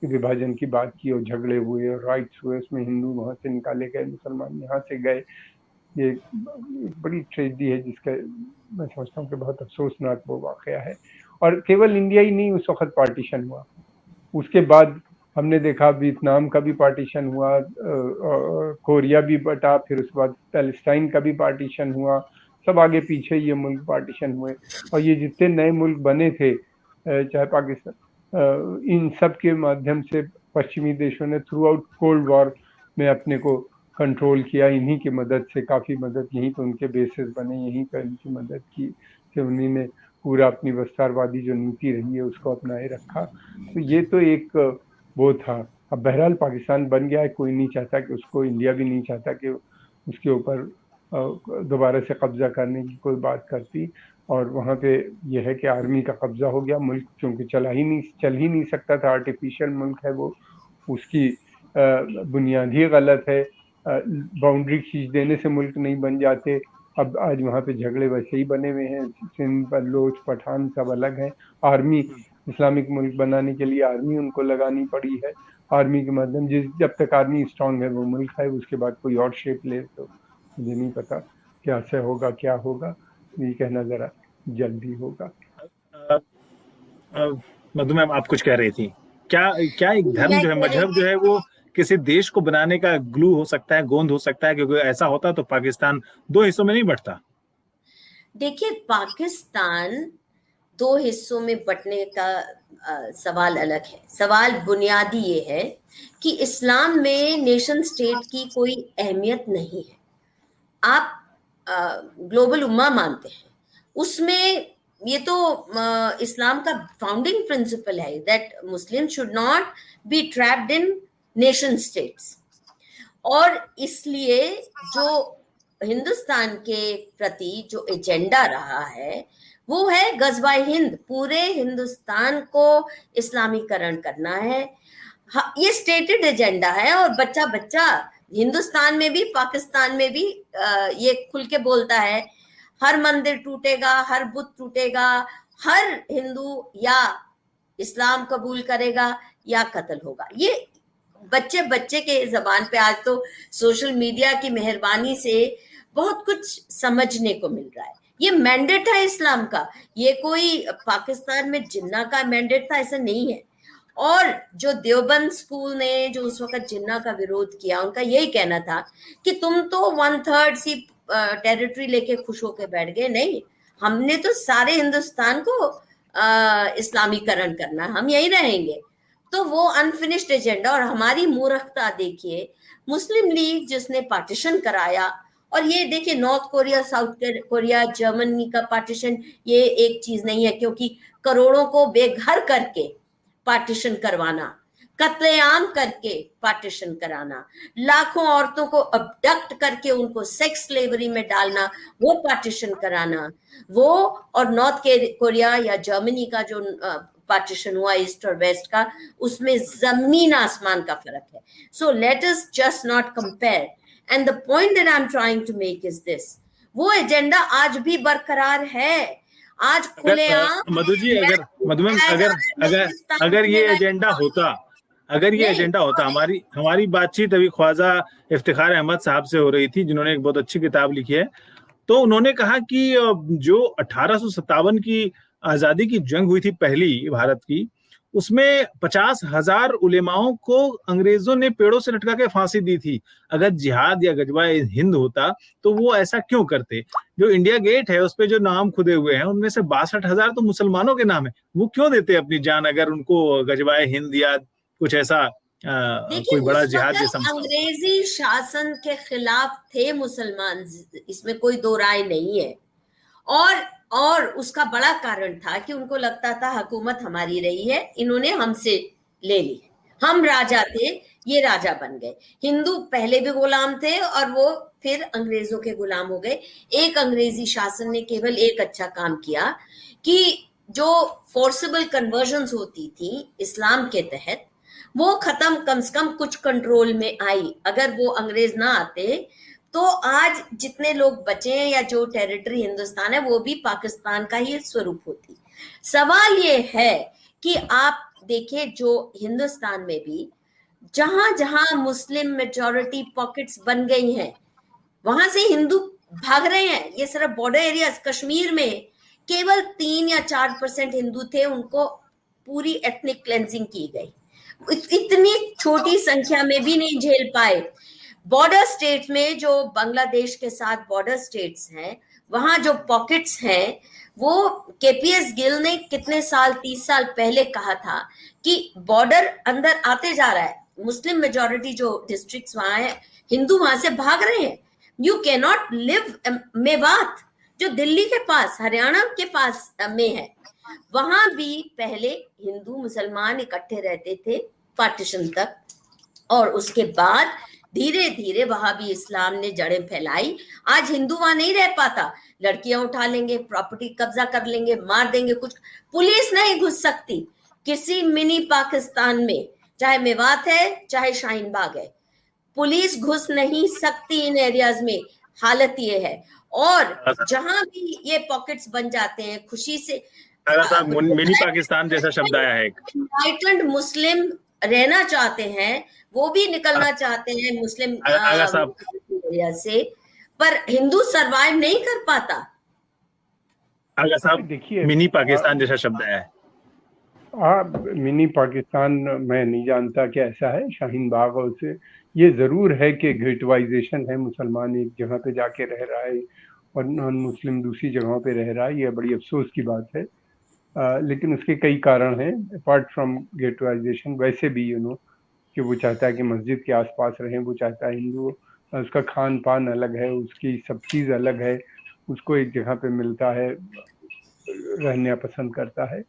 विभाजन की बात की और झगड़े हुए और राइट्स हुए, उसमें हिंदू वहां से निकाले गए, मुसलमान यहाँ से गए। ये बड़ी ट्रेजेडी है जिसका मैं समझता हूँ कि बहुत अफसोसनाक वो वाकया है। और केवल इंडिया ही नहीं, उस वक्त पार्टीशन हुआ, उसके बाद हमने देखा वियतनाम का भी पार्टीशन हुआ, कोरिया भी बटा, फिर उसके बाद पैलेस्टाइन का भी पार्टीशन हुआ, सब आगे पीछे ये मुल्क पार्टीशन हुए। और ये जितने नए मुल्क बने थे, चाहे पाकिस्तान, इन सब के माध्यम से पश्चिमी देशों ने थ्रू आउट कोल्ड वॉर में अपने को कंट्रोल किया। इन्हीं की मदद से, काफ़ी मदद, यहीं पर उनके बेसिस बने, यहीं पर इनकी मदद की कि उन्हीं ने पूरा अपनी विस्तारवादी जो नीति रही है उसको अपनाए रखा। तो ये तो एक वो था। अब बहरहाल पाकिस्तान बन गया है, कोई नहीं चाहता कि उसको, इंडिया भी नहीं चाहता कि उसके ऊपर दोबारा से कब्जा करने की कोई बात करती। और वहाँ पे यह है कि आर्मी का कब्जा हो गया, मुल्क चूँकि चल ही नहीं सकता था, आर्टिफिशियल मुल्क है वो, उसकी बुनियाद ही गलत है। बाउंड्री खींच देने से मुल्क नहीं बन जाते। अब आज वहाँ पे झगड़े वैसे ही बने हुए हैं, सिंध, बलोच, पठान सब अलग हैं। आर्मी, इस्लामिक मुल्क बनाने के लिए आर्मी उनको लगानी पड़ी है। आर्मी के माध्यम, जब तक आर्मी स्ट्रांग है वो मुल्क है, उसके बाद कोई और शेप ले तो मुझे नहीं पता क्या से होगा, क्या होगा, ये कहना जरा जल्दी होगा। मधु मैम, आप कुछ कह रही थी। क्या एक धर्म जो है, मजहब जो है, वो किसी देश को बनाने का ग्लू हो सकता है, गोंद हो सकता है? क्योंकि ऐसा होता तो पाकिस्तान दो हिस्सों में नहीं बंटता। देखिए, पाकिस्तान दो हिस्सों में बंटने का सवाल अलग है। सवाल बुनियादी ये है कि इस्लाम में नेशन स्टेट की कोई अहमियत नहीं है। आप ग्लोबल उम्मा मानते हैं, उसमें ये तो इस्लाम का फाउंडिंग प्रिंसिपल है that Muslim should not be trapped in nation states. और इसलिए जो हिंदुस्तान के प्रति जो एजेंडा रहा है वो है गजवा हिंद, पूरे हिंदुस्तान को इस्लामीकरण करना है। ये स्टेटेड एजेंडा है। और बच्चा बच्चा हिंदुस्तान में भी पाकिस्तान में भी ये खुल के बोलता है, हर मंदिर टूटेगा, हर बुत टूटेगा, हर हिंदू या इस्लाम कबूल करेगा या कत्ल होगा। ये बच्चे बच्चे के जबान पे आज तो सोशल मीडिया की मेहरबानी से बहुत कुछ समझने को मिल रहा है। ये मैंडेट है इस्लाम का, ये कोई पाकिस्तान में जिन्ना का मैंडेट था ऐसा नहीं है। और जो देवबंद स्कूल ने जो उस वक्त जिन्ना का विरोध किया, उनका यही कहना था कि तुम तो 1/3 सी टेरिटरी लेके खुश होके बैठ गए, नहीं, हमने तो सारे हिंदुस्तान को इस्लामीकरण करना, हम यही रहेंगे। तो वो अनफिनिश्ड एजेंडा, और हमारी मूर्खता देखिए, मुस्लिम लीग जिसने पार्टीशन कराया, और ये देखिए north Korea, south Korea, Germany का पार्टीशन ये एक चीज नहीं है, क्योंकि करोड़ों को बेघर करके पार्टीशन करवाना, कत्लेआम करके पार्टीशन कराना, लाखों औरतों को अबडक्ट करके उनको सेक्स स्लेवरी में डालना, वो पार्टीशन कराना, वो और नॉर्थ कोरिया या जर्मनी का जो पार्टीशन हुआ ईस्ट और वेस्ट का, उसमें जमीन आसमान का फर्क है। So let us just not compare, and the point that I am trying to make is this, वो एजेंडा आज भी बरकरार है। आज खुलेआम मधु जी, अगर ये एजेंडा होता, हमारी बातचीत अभी ख्वाजा इफ्तिखार अहमद साहब से हो रही थी, जिन्होंने एक बहुत अच्छी किताब लिखी है, तो उन्होंने कहा कि जो 1857 की आजादी की जंग हुई थी पहली भारत की, उसमें 50,000 उलेमाओं को अंग्रेजों ने पेड़ों से लटका के फांसी दी थी। अगर जिहाद या गजवाए हिंद होता तो वो ऐसा क्यों करते? जो इंडिया गेट है उस पे जो नाम खुदे हुए हैं, उनमें से 62,000 तो मुसलमानों के नाम है, वो क्यों देते अपनी जान अगर उनको गजवाए हिंद या कुछ ऐसा कोई बड़ा जिहाद जैसा? अंग्रेजी शासन के खिलाफ थे मुसलमान, इसमें कोई दो राय नहीं है, और उसका बड़ा कारण था कि उनको लगता था हुकूमत हमारी रही है, इन्होंने हमसे ले ली, हम राजा थे, ये राजा बन गए। हिंदू पहले भी गुलाम थे और वो फिर अंग्रेजों के गुलाम हो गए। एक अंग्रेजी शासन ने केवल एक अच्छा काम किया कि जो फोर्सेबल कन्वर्जन्स होती थी इस्लाम के तहत, वो खत्म, कम से कम कुछ कंट्रोल में आई। अगर वो अंग्रेज ना आते तो आज जितने लोग बचे हैं या जो टेरिटरी हिंदुस्तान है वो भी पाकिस्तान का ही स्वरूप होती। सवाल ये है कि आप देखिए, जो हिंदुस्तान में भी जहां जहां मुस्लिम मेजॉरिटी पॉकेट्स बन गई हैं, वहां से हिंदू भाग रहे हैं। ये सिर्फ बॉर्डर एरियाज, कश्मीर में केवल 3 या 4% हिंदू थे, उनको पूरी एथनिक क्लेंजिंग की गई। इतनी छोटी संख्या में भी नहीं झेल पाए। बॉर्डर स्टेट्स में, जो बांग्लादेश के साथ बॉर्डर स्टेट्स हैं, वहां जो पॉकेट्स हैं, वो केपीएस गिल ने कितने साल, 30 साल पहले कहा था कि बॉर्डर अंदर आते जा रहा है, मुस्लिम मेजॉरिटी जो डिस्ट्रिक्ट्स वहां है, हिंदू वहां से भाग रहे हैं। You can not live Mewat, जो दिल्ली के पास, हरियाणा के पास में है, वहां भी पहले हिंदू मुसलमान इकट्ठे रहते थे पार्टीशन तक, और उसके बाद धीरे धीरे वहां भी इस्लाम ने जड़ें फैलाई। आज हिंदू वहां नहीं रह पाता, लड़कियां उठा लेंगे, प्रॉपर्टी कब्जा कर लेंगे, मार देंगे, कुछ पुलिस नहीं घुस सकती किसी मिनी पाकिस्तान में, चाहे मेवात है चाहे शाहीन बाग है, पुलिस घुस नहीं सकती इन एरियाज में। हालत ये है, और जहां भी ये पॉकेट्स बन जाते हैं, खुशी से मिनी पाकिस्तान जैसा शब्द आया है, एनलाइटेंड मुस्लिम रहना चाहते हैं, वो भी निकलना चाहते हैं मुस्लिम एरिया से, पर हिंदू सरवाइव नहीं कर पाता। आगा साहब, देखिए मिनी पाकिस्तान जैसा शब्द आया है। मिनी पाकिस्तान मैं नहीं जानता कि ऐसा है शाहीन बाग, और से ये जरूर है कि गेटवाइजेशन है, मुसलमान एक जगह पे जाके रह रहा है और नॉन मुस्लिम दूसरी जगहों पे रह रहा है, ये बड़ी अफसोस की बात है। लेकिन उसके कई कारण हैं अपार्ट फ्रॉम गेटवाइजेशन। वैसे भी कि वो चाहता है कि मस्जिद के आसपास रहें, वो चाहता है हिंदू, उसका खान पान अलग है, उसकी सब चीज़ अलग है, उसको एक जगह पे मिलता है, रहना पसंद करता है।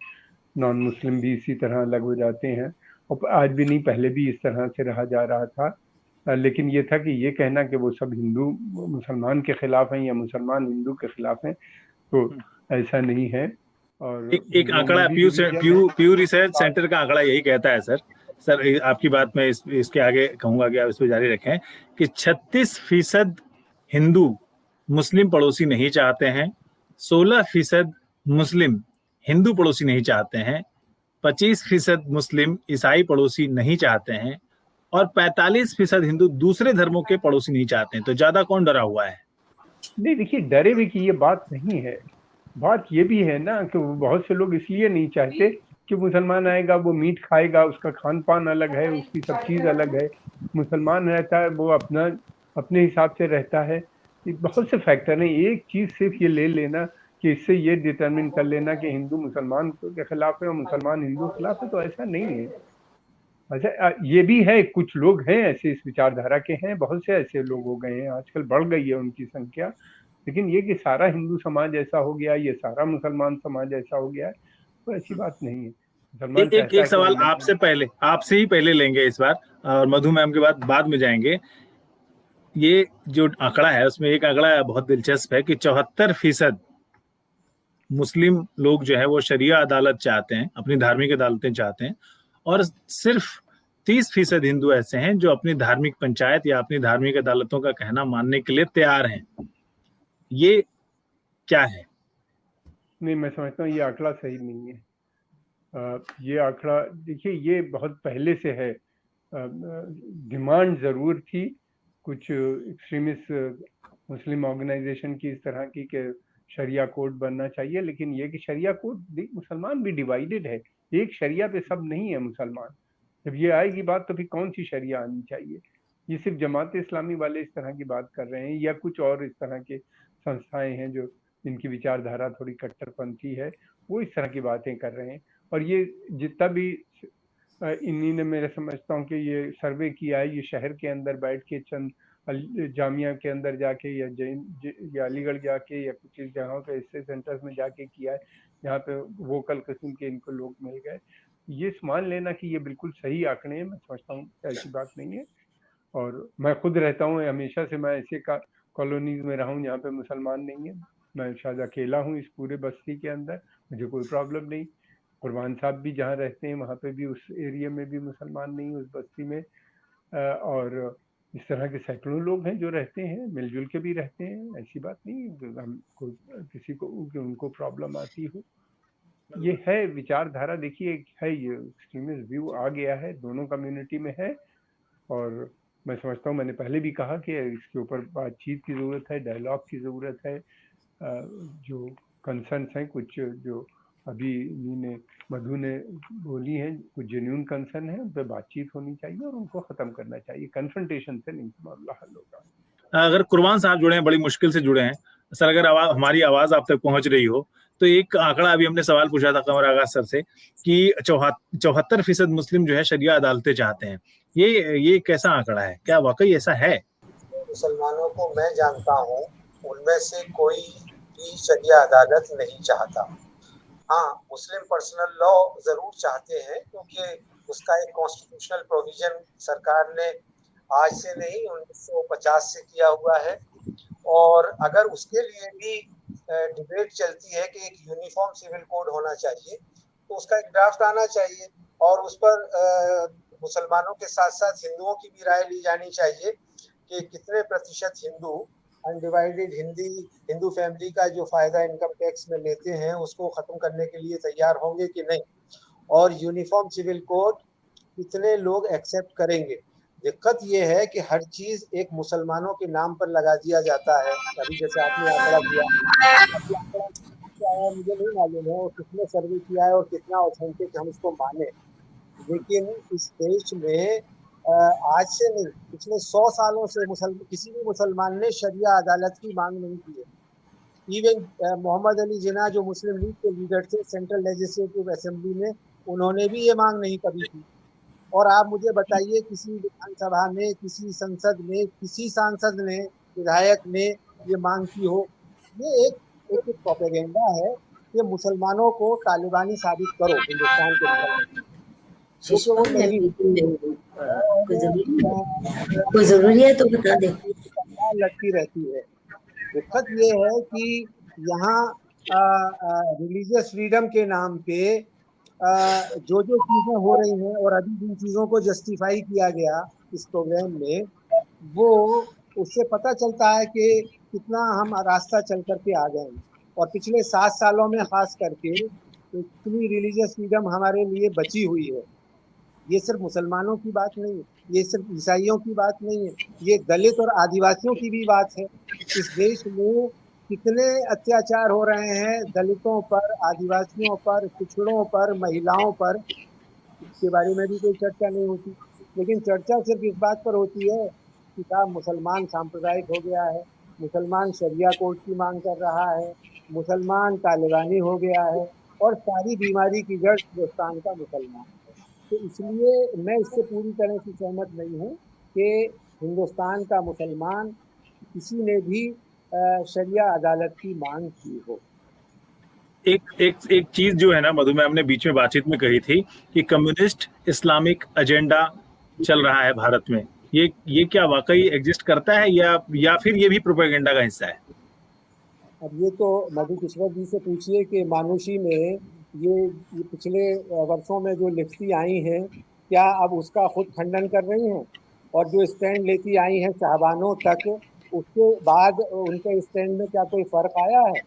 नॉन मुस्लिम भी इसी तरह अलग हो जाते हैं, और आज भी नहीं, पहले भी इस तरह से रहा जा रहा था। लेकिन ये था कि ये कहना कि वो सब हिंदू मुसलमान के खिलाफ हैं या मुसलमान हिंदू के खिलाफ हैं, तो ऐसा नहीं है। और एक आंकड़ा प्यू रिसर्च सेंटर का आंकड़ा यही कहता है सर, आपकी बात में इसके आगे कहूंगा कि आप इस पर जारी रखें, कि 36% हिंदू मुस्लिम पड़ोसी नहीं चाहते हैं, 16% मुस्लिम हिंदू पड़ोसी नहीं चाहते हैं, 25% मुस्लिम ईसाई पड़ोसी नहीं चाहते हैं, और 45% हिंदू दूसरे धर्मों के पड़ोसी नहीं चाहते हैं। तो ज्यादा कौन डरा हुआ है? नहीं, देखिए, डरे हुए की ये बात नहीं है, बात ये भी है ना कि बहुत से लोग इसलिए नहीं चाहते कि मुसलमान आएगा वो मीट खाएगा, उसका खान पान अलग है, उसकी सब चीज़ अलग है। मुसलमान रहता है वो अपने हिसाब से रहता है। ये बहुत से फैक्टर हैं। एक चीज़ सिर्फ ये ले लेना कि इससे ये डिटरमिन कर लेना कि हिंदू मुसलमान के खिलाफ है और मुसलमान हिंदू के खिलाफ है, तो ऐसा नहीं है। अच्छा, ये भी है, कुछ लोग हैं ऐसे इस विचारधारा के हैं, बहुत से ऐसे लोग हो गए हैं, आजकल बढ़ गई है उनकी संख्या। लेकिन ये कि सारा हिंदू समाज ऐसा हो गया, ये सारा मुसलमान समाज ऐसा हो गया है, तो ऐसी बात नहीं है। मुसलमान एक चाहता एक है कि सवाल वो आपसे ही पहले लेंगे इस बार, और मधु मैम के बाद में जाएंगे। ये जो आंकड़ा है उसमें एक आंकड़ा बहुत दिलचस्प है कि 74% मुस्लिम लोग जो है वो शरिया अदालत चाहते हैं, अपनी धार्मिक अदालतें चाहते हैं, और सिर्फ 30% हिंदू ऐसे हैं जो अपनी धार्मिक पंचायत या अपनी धार्मिक अदालतों का कहना मानने के लिए तैयार हैं। ये क्या है? नहीं, मैं समझता हूँ ये आंकड़ा सही नहीं है। ये आंकड़ा देखिए, ये बहुत पहले से है। डिमांड जरूर थी कुछ एक्सट्रीमिस्ट मुस्लिम ऑर्गेनाइजेशन की इस तरह की कि शरिया कोड बनना चाहिए, लेकिन ये कि शरिया कोड, मुसलमान भी डिवाइडेड है, एक शरिया पे सब नहीं है मुसलमान। जब ये आएगी बात तो फिर कौन सी शरिया आनी चाहिए? ये सिर्फ जमात इस्लामी वाले इस तरह की बात कर रहे हैं, या कुछ और इस तरह के संस्थाएं हैं जो जिनकी विचारधारा थोड़ी कट्टरपंथी है, वो इस तरह की बातें कर रहे हैं। और ये जितना भी इन्हीं ने, मेरे समझता हूँ कि ये सर्वे किया है, ये शहर के अंदर बैठ के चंद जामिया के अंदर जाके या अलीगढ़ जाके या कुछ इस जगहों पे ऐसे सेंटर्स में जाके किया है जहाँ पे वोकल किस्म के इनको लोग मिल गए। ये मान लेना कि ये बिल्कुल सही आंकड़े हैं, मैं समझता हूँ ऐसी बात नहीं है। और मैं खुद रहता हूँ, हमेशा से मैं ऐसे कॉलोनीज में रहा हूँ जहाँ पे मुसलमान नहीं है। मैं शायद अकेला हूँ इस पूरे बस्ती के अंदर, मुझे कोई प्रॉब्लम नहीं। कुरबान साहब भी जहाँ रहते हैं वहाँ पे भी, उस एरिया में भी मुसलमान नहीं, उस बस्ती में। और इस तरह के सैकड़ों लोग हैं जो रहते हैं, मिलजुल के भी रहते हैं, ऐसी बात नहीं हम किसी को उनको प्रॉब्लम आती हो। ये है विचारधारा, देखिए है, ये एक्सट्रीमिस्ट व्यू आ गया है, दोनों कम्युनिटी में है। और मैं समझता हूँ, मैंने पहले भी कहा कि इसके ऊपर बातचीत की ज़रूरत है, डायलॉग की ज़रूरत है। जो कंसर्न्स हैं कुछ जो अभी मधु ने बोली हैं, कुछ जेन्युइन कंसर्न है, उन पर बातचीत होनी चाहिए और उनको खत्म करना चाहिए। कन्फ्रंटेशन से नहीं मामला हल होगा। अगर कुरबान साहब जुड़े हैं, बड़ी मुश्किल से जुड़े हैं सर, अगर हमारी आवाज आप तक पहुंच रही हो तो एक आंकड़ा, अभी हमने सवाल पूछा था कमर आगा सर से कि 74% मुस्लिम जो है शरिया अदालतें चाहते हैं। ये कैसा आंकड़ा है? क्या वाकई ऐसा है? मुसलमानों को मैं जानता हूँ उनमें से कोई भी शरिया अदालत नहीं चाहता। हाँ, मुस्लिम पर्सनल लॉ जरूर चाहते हैं, क्योंकि उसका एक कॉन्स्टिट्यूशनल प्रोविजन सरकार ने आज से नहीं 1950 से किया हुआ है। और अगर उसके लिए भी डिबेट चलती है कि एक यूनिफॉर्म सिविल कोड होना चाहिए, तो उसका एक ड्राफ्ट आना चाहिए और उस पर मुसलमानों के साथ साथ हिंदुओं की भी राय ली जानी चाहिए कि कितने प्रतिशत हिंदू अनडिवाइडेड हिंदू फैमिली का जो फायदा इनकम टैक्स में लेते हैं उसको खत्म करने के लिए तैयार होंगे कि नहीं, और यूनिफॉर्म सिविल कोड कितने लोग एक्सेप्ट करेंगे। दिक्कत ये है कि हर चीज एक मुसलमानों के नाम पर लगा दिया जाता है। अभी जैसे आपने आंकड़ा दिया, मुझे नहीं मालूम है और किसने सर्वे किया है और कितना ऑथेंटिक हम इसको माने, लेकिन इस देश में आज से नहीं, पिछले 100 सालों से किसी भी मुसलमान ने शरिया अदालत की मांग नहीं की है। इवन मोहम्मद अली जिन्ना जो मुस्लिम लीग के लीडर थे सेंट्रल लेजिस्लेटिव असेंबली में, उन्होंने भी ये मांग नहीं करी थी। और आप मुझे बताइए किसी विधानसभा में, किसी संसद में, किसी सांसद ने, विधायक ने ये मांग की हो? ये एक प्रोपेगेंडा है कि मुसलमानों को तालिबानी साबित करो हिंदुस्तान के मुसलमान। कोई जरूरी है तो बता दे। लगती रहती है। दिक्कत ये है कि यहाँ रिलीजियस फ्रीडम के नाम पे जो चीजें हो रही हैं और अभी जिन चीजों को जस्टिफाई किया गया इस प्रोग्राम में, वो उससे पता चलता है कि कितना हम रास्ता चल करके आ गए हैं। और पिछले 7 सालों में खास करके इतनी रिलीजियस फ्रीडम हमारे लिए बची हुई है। ये सिर्फ मुसलमानों की बात नहीं है, ये सिर्फ ईसाइयों की बात नहीं है, ये दलित और आदिवासियों की भी बात है। इस देश में कितने अत्याचार हो रहे हैं दलितों पर, आदिवासियों पर, पिछड़ों पर, महिलाओं पर, इसके बारे में भी कोई चर्चा नहीं होती। लेकिन चर्चा सिर्फ इस बात पर होती है कि साहब मुसलमान सांप्रदायिक हो गया है, मुसलमान शरिया कोर्ट की मांग कर रहा है, मुसलमान तालिबानी हो गया है, और सारी बीमारी की जड़ हिंदुस्तान का मुसलमान है। तो इसलिए मैं इससे पूरी तरह से सहमत नहीं हूँ कि हिंदुस्तान का मुसलमान किसी ने भी शरिया अदालत की मांग की हो। एक चीज जो है ना मधुमेह, हमने बीच में बातचीत में कही थी कि कम्युनिस्ट इस्लामिक एजेंडा चल रहा है भारत में, ये क्या वाकई एग्जिस्ट करता है या फिर ये भी प्रोपेगेंडा का हिस्सा है? अब ये तो मधु किशोर जी से पूछिए कि मानुषी में ये पिछले वर्षों में जो लिखती आई हैं, क्या अब उसका खुद खंडन कर रही हैं? और जो स्टैंड लेती आई हैं साहबानों तक, उसके बाद उनके स्टैंड में क्या कोई फर्क आया है?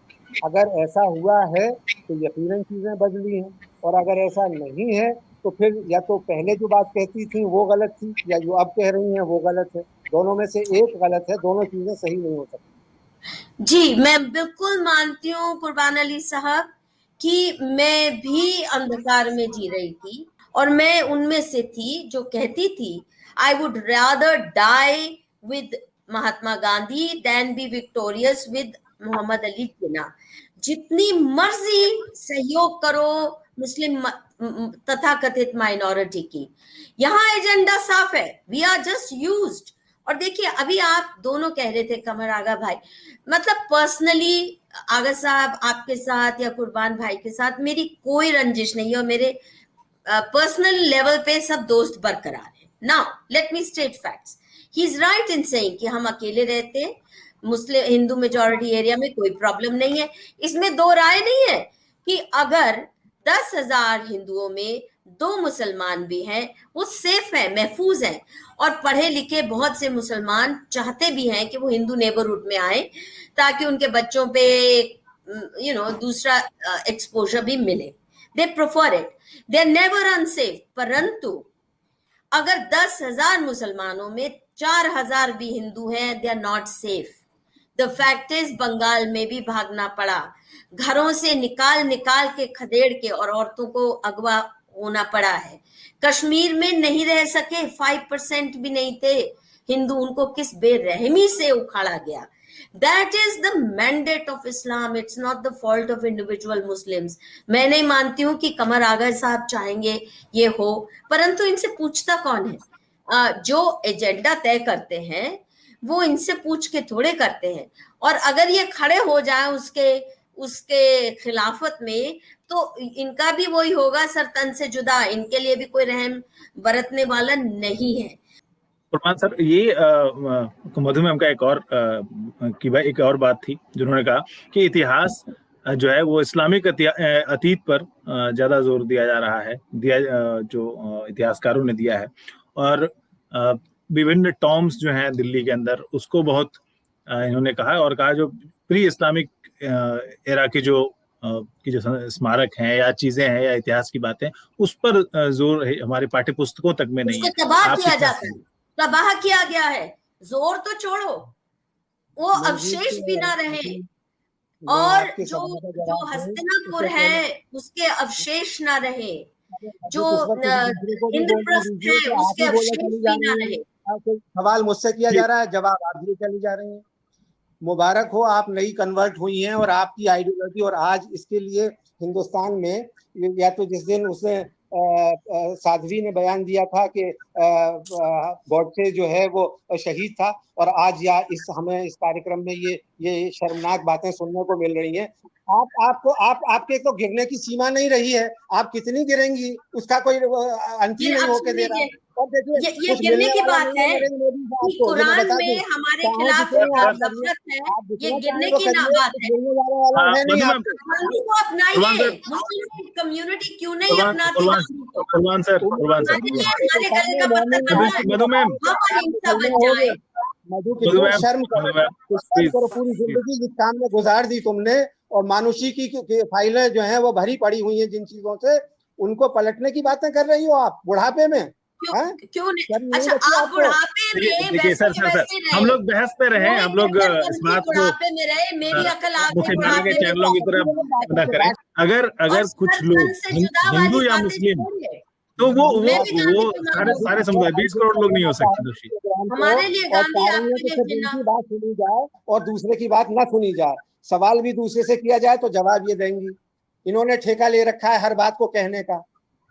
अगर ऐसा हुआ है तो यकीनन चीजें बदली हैं, और अगर ऐसा नहीं है तो फिर या तो पहले जो बात कहती थी वो गलत थी, या जो अब कह रही हैं वो गलत है। दोनों में से एक गलत है, दोनों चीजें सही नहीं हो सकती। जी, मैं बिल्कुल मानती हूँ कुर्बान अली साहब कि मैं भी अंधकार में जी रही थी, और मैं उनमें से थी जो कहती थी I would rather die with Mahatma Gandhi than be victorious with Mohammad Ali Jinnah. जितनी मर्जी सहयोग करो मुस्लिम तथाकथित माइनॉरिटी की, यहाँ एजेंडा साफ है, वी आर जस्ट यूज्ड। और देखिए अभी आप दोनों कह रहे थे, कमर आगा भाई, मतलब पर्सनली आगा साहब आपके साथ या कुर्बान भाई के साथ मेरी कोई रंजिश नहीं है, और मेरे पर्सनल लेवल पे सब दोस्त बरकरार है। Now let me state facts. He is right in saying कि हम अकेले रहते हैं, मुस्लिम हिंदू मेजॉरिटी एरिया में कोई प्रॉब्लम नहीं है, इसमें दो राय नहीं है कि अगर 10,000 हिंदुओं में 2 मुसलमान भी हैं, वो सेफ है, महफूज है, और पढ़े लिखे बहुत से मुसलमान चाहते भी हैं कि वो हिंदू नेबरहुड में आए ताकि उनके बच्चों पे दूसरा एक्सपोजर भी मिले। They prefer it, they are never unsafe. परंतु अगर 10,000 मुसलमानों में 4,000 भी हिंदू हैं, they are not safe. The fact is Bengal में भी भागना पड़ा, घरों से निकाल के खदेड़ के, और औरतों को अगवा होना पड़ा है। कश्मीर में नहीं रह सके, 5% भी नहीं थे हिंदू, उनको किस बेरहमी से उखाड़ा गया। That is the mandate of Islam. It's not the fault of individual Muslims. मैं नहीं मानती हूँ कि कमर आगा साहब चाहेंगे ये हो, परंतु इनसे पूछता कौन है? जो एजेंडा तय करते हैं वो इनसे पूछ के थोड़े करते हैं, और अगर ये खड़े हो जाए उसके खिलाफत में, तो इनका भी वही होगा, सर तन से जुदा, इनके लिए भी कोई रहम बरतने वाला नहीं है। कुर्बान सर, ये मधुमेह का एक और बात थी जिन्होंने कहा कि इतिहास जो है वो इस्लामिक अतीत पर ज्यादा जोर दिया जा रहा है, जो इतिहासकारों ने दिया है, और विभिन्न टॉम्स जो हैं दिल्ली के अंदर उसको बहुत इन्होंने कहा, और कहा जो प्री इस्लामिक एरा की जो स्मारक हैं या चीजें हैं या इतिहास की बातें, उस पर जोर हमारे पाठ्य पुस्तकों तक में नहीं है। तबाह किया जाता है, तबाह किया गया है, जोर तो छोड़ो, वो अवशेष भी ना रहे, और जो हस्तिनापुर है उसके अवशेष ना रहे, जो इंद्रप्रस्थ है उसके अवशेष भी ना रहे। सवाल मुझसे किया जा रहा है, जवाब आप दिए चली जा रहे हैं। मुबारक हो, आप नई कन्वर्ट हुई हैं, और आपकी आइडियोलॉजी, और आज इसके लिए हिंदुस्तान में, या तो जिस दिन उसने साध्वी ने बयान दिया था कि गॉडसे जो है वो शहीद था, और आज या हमें इस कार्यक्रम में ये शर्मनाक बातें सुनने को मिल रही हैं। आपके तो गिरने की सीमा नहीं रही है, आप कितनी गिरेंगी उसका कोई अंत ही नहीं होके दे रहा है। और देखिए ये गिरने की बात है कि कुरान में हमारे खिलाफ नफरत है, ये गिरने की ना बात है। गांधी को अपनाइए, मुस्लिम कम्युनिटी क्यों नहीं अपनाती? कुर्बान सर, हमारे गले का पत्थर बन जाए। मधु, शर्म करो, पूरी जिंदगी जिस काम में गुजार दी तुमने, और मानुषी की फाइलें जो हैं वो भरी पड़ी हुई हैं जिन चीजों से, उनको पलटने की बातें कर रही हो आप बुढ़ापे में। क्यों नहीं? जब नहीं अच्छा, बची आप आपको बुढ़ापे में देखिए सर वैसे सर वैसे हम रहे, लोग बहस पे रहे, कोई हम लोग बेहतर इस बंदी बात को बुढ़ापे में रहे, मेरी अकल आ गई मुख्यधारा बुढ़ापे के में चैनलों की तरफ न करें। अगर और अगर कुछ सर लोग तन से जुदा वाली हिंदू या बातें मुस्लिम, छोड़िए, तो वो मैं भी गांधी को सारे मानूंगी, सारे समुदाय 20 करोड़ लोग नहीं हो सकते दोषी। हमारे लिए और गांधी, चाह रही है आपके कि लिए सिर्फ जिन्ना। उनकी बात सुनी जाए और दूसरे की बात ना सुनी जाए। सवाल भी दूसरे से किया जाए तो जवाब ये देंगी। इन्होंने ठेका ले रखा है हर बात को कहने का,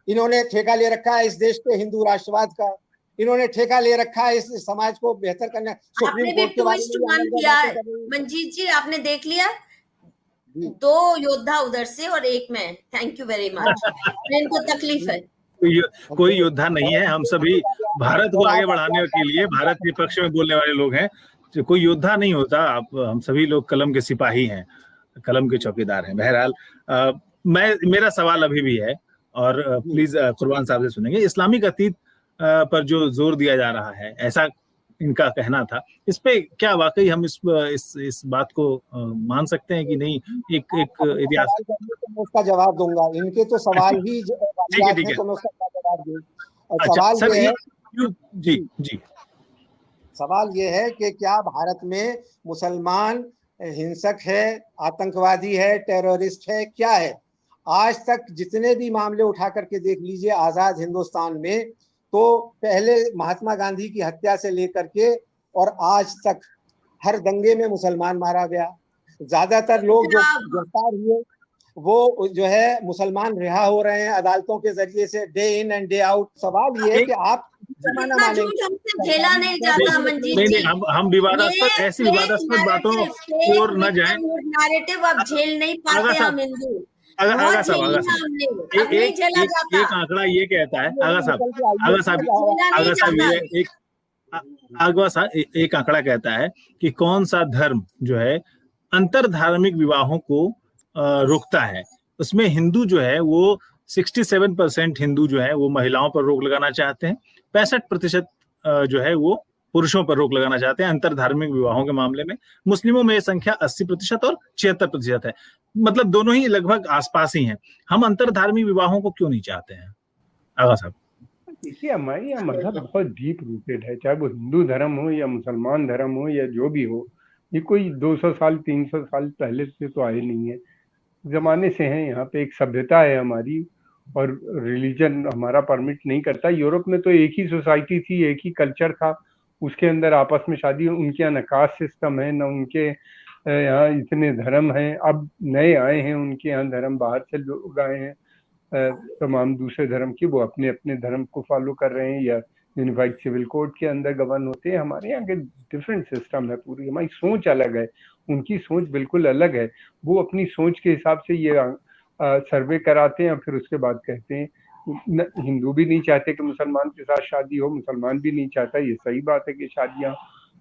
इन्होंने ठेका ले रखा है इस देश के हिंदू राष्ट्रवाद का, इन्होंने ठेका ले रखा है इस समाज को बेहतर करना। आपने सुप्रीम भी कोर्ट के बारे में 2:1 किया है मंजीत जी, आपने देख लिया, 2 योद्धा उधर से और 1 मैं। Thank you very much. इनको तकलीफ है। कोई योद्धा नहीं है, हम सभी भारत को आगे बढ़ाने के लिए भारत के पक्ष में बोलने वाले लोग हैं। कोई योद्धा नहीं होता, आप हम सभी लोग कलम के सिपाही हैं, कलम के चौकीदार हैं। बहरहाल मेरा सवाल अभी भी है और प्लीज कुर्बान साहब से सुनेंगे। इस्लामिक अतीत पर जो जोर दिया जा रहा है, ऐसा इनका कहना था, इस पे क्या वाकई हम इस बात को मान सकते हैं कि नहीं? एक इतिहास उसका जवाब दूंगा। इनके तो सवाल ही ठीक है। तो मैं उसका जवाब दूं। अच्छा, सवाल सर, ये है जी सवाल ये है कि क्या भारत में मुसलमान हिंसक है, आतंकवादी है, टेररिस्ट है, क्या है? आज तक जितने भी मामले उठा करके देख लीजिए आजाद हिंदुस्तान में, तो पहले महात्मा गांधी की हत्या से लेकर के और आज तक हर दंगे में मुसलमान मारा गया। ज्यादातर लोग जो गिरफ्तार हुए वो जो है मुसलमान रिहा हो रहे हैं अदालतों के जरिए से, day in and day out. सवाल ये है कि आप इतना झूठ हमसे झेला नहीं जाता मंजीत जी। हम विवादास्पद ऐसी विवादास्पद बातों की ओर न जाएं। नैरेटिव अब झेल नहीं पाते हम हिंदू। आगा साहब एक आंकड़ा ये कहता है, आगा साहब एक आंकड़ा कहता है कि कौन सा धर्म जो है अंतर धार्मिक विवाहों को रोकता है। उसमें हिंदू जो है वो 67% हिंदू जो है वो महिलाओं पर रोक लगाना चाहते हैं, 65% जो है वो पुरुषों पर रोक लगाना चाहते हैं अंतर धार्मिक विवाहों के मामले में। मुस्लिमों में यह संख्या 80% और 76% है, मतलब दोनों ही लगभग आसपास ही हैं। हम अंतर धार्मिक विवाहों को क्यों नहीं चाहते हैं आगा साहब? देखिए, हमारे यहाँ मजहब बहुत डीप रूटेड है, चाहे वो हिंदू धर्म हो या मुसलमान धर्म हो या जो भी हो। ये कोई 200 साल 300 साल पहले से तो आए नहीं है, जमाने से हैं। यहाँ पे एक सभ्यता है हमारी और रिलीजन हमारा परमिट नहीं करता। यूरोप में तो एक ही सोसाइटी थी, एक ही कल्चर था, उसके अंदर आपस में शादी। उनके यहाँ न कास्ट सिस्टम है, न उनके यहाँ इतने धर्म हैं। अब नए आए हैं, उनके यहाँ धर्म बाहर से लोग आए हैं, तमाम दूसरे धर्म की, वो अपने अपने धर्म को फॉलो कर रहे हैं या यूनिफाइड सिविल कोड के अंदर गवर्न होते हैं। हमारे यहाँ के डिफरेंट सिस्टम है, पूरी हमारी सोच अलग है, उनकी सोच बिल्कुल अलग है। वो अपनी सोच के हिसाब से ये सर्वे कराते हैं, फिर उसके बाद कहते हैं। हिंदू भी नहीं चाहते कि मुसलमान के साथ शादी हो, मुसलमान भी नहीं चाहता। ये सही बात है कि शादियां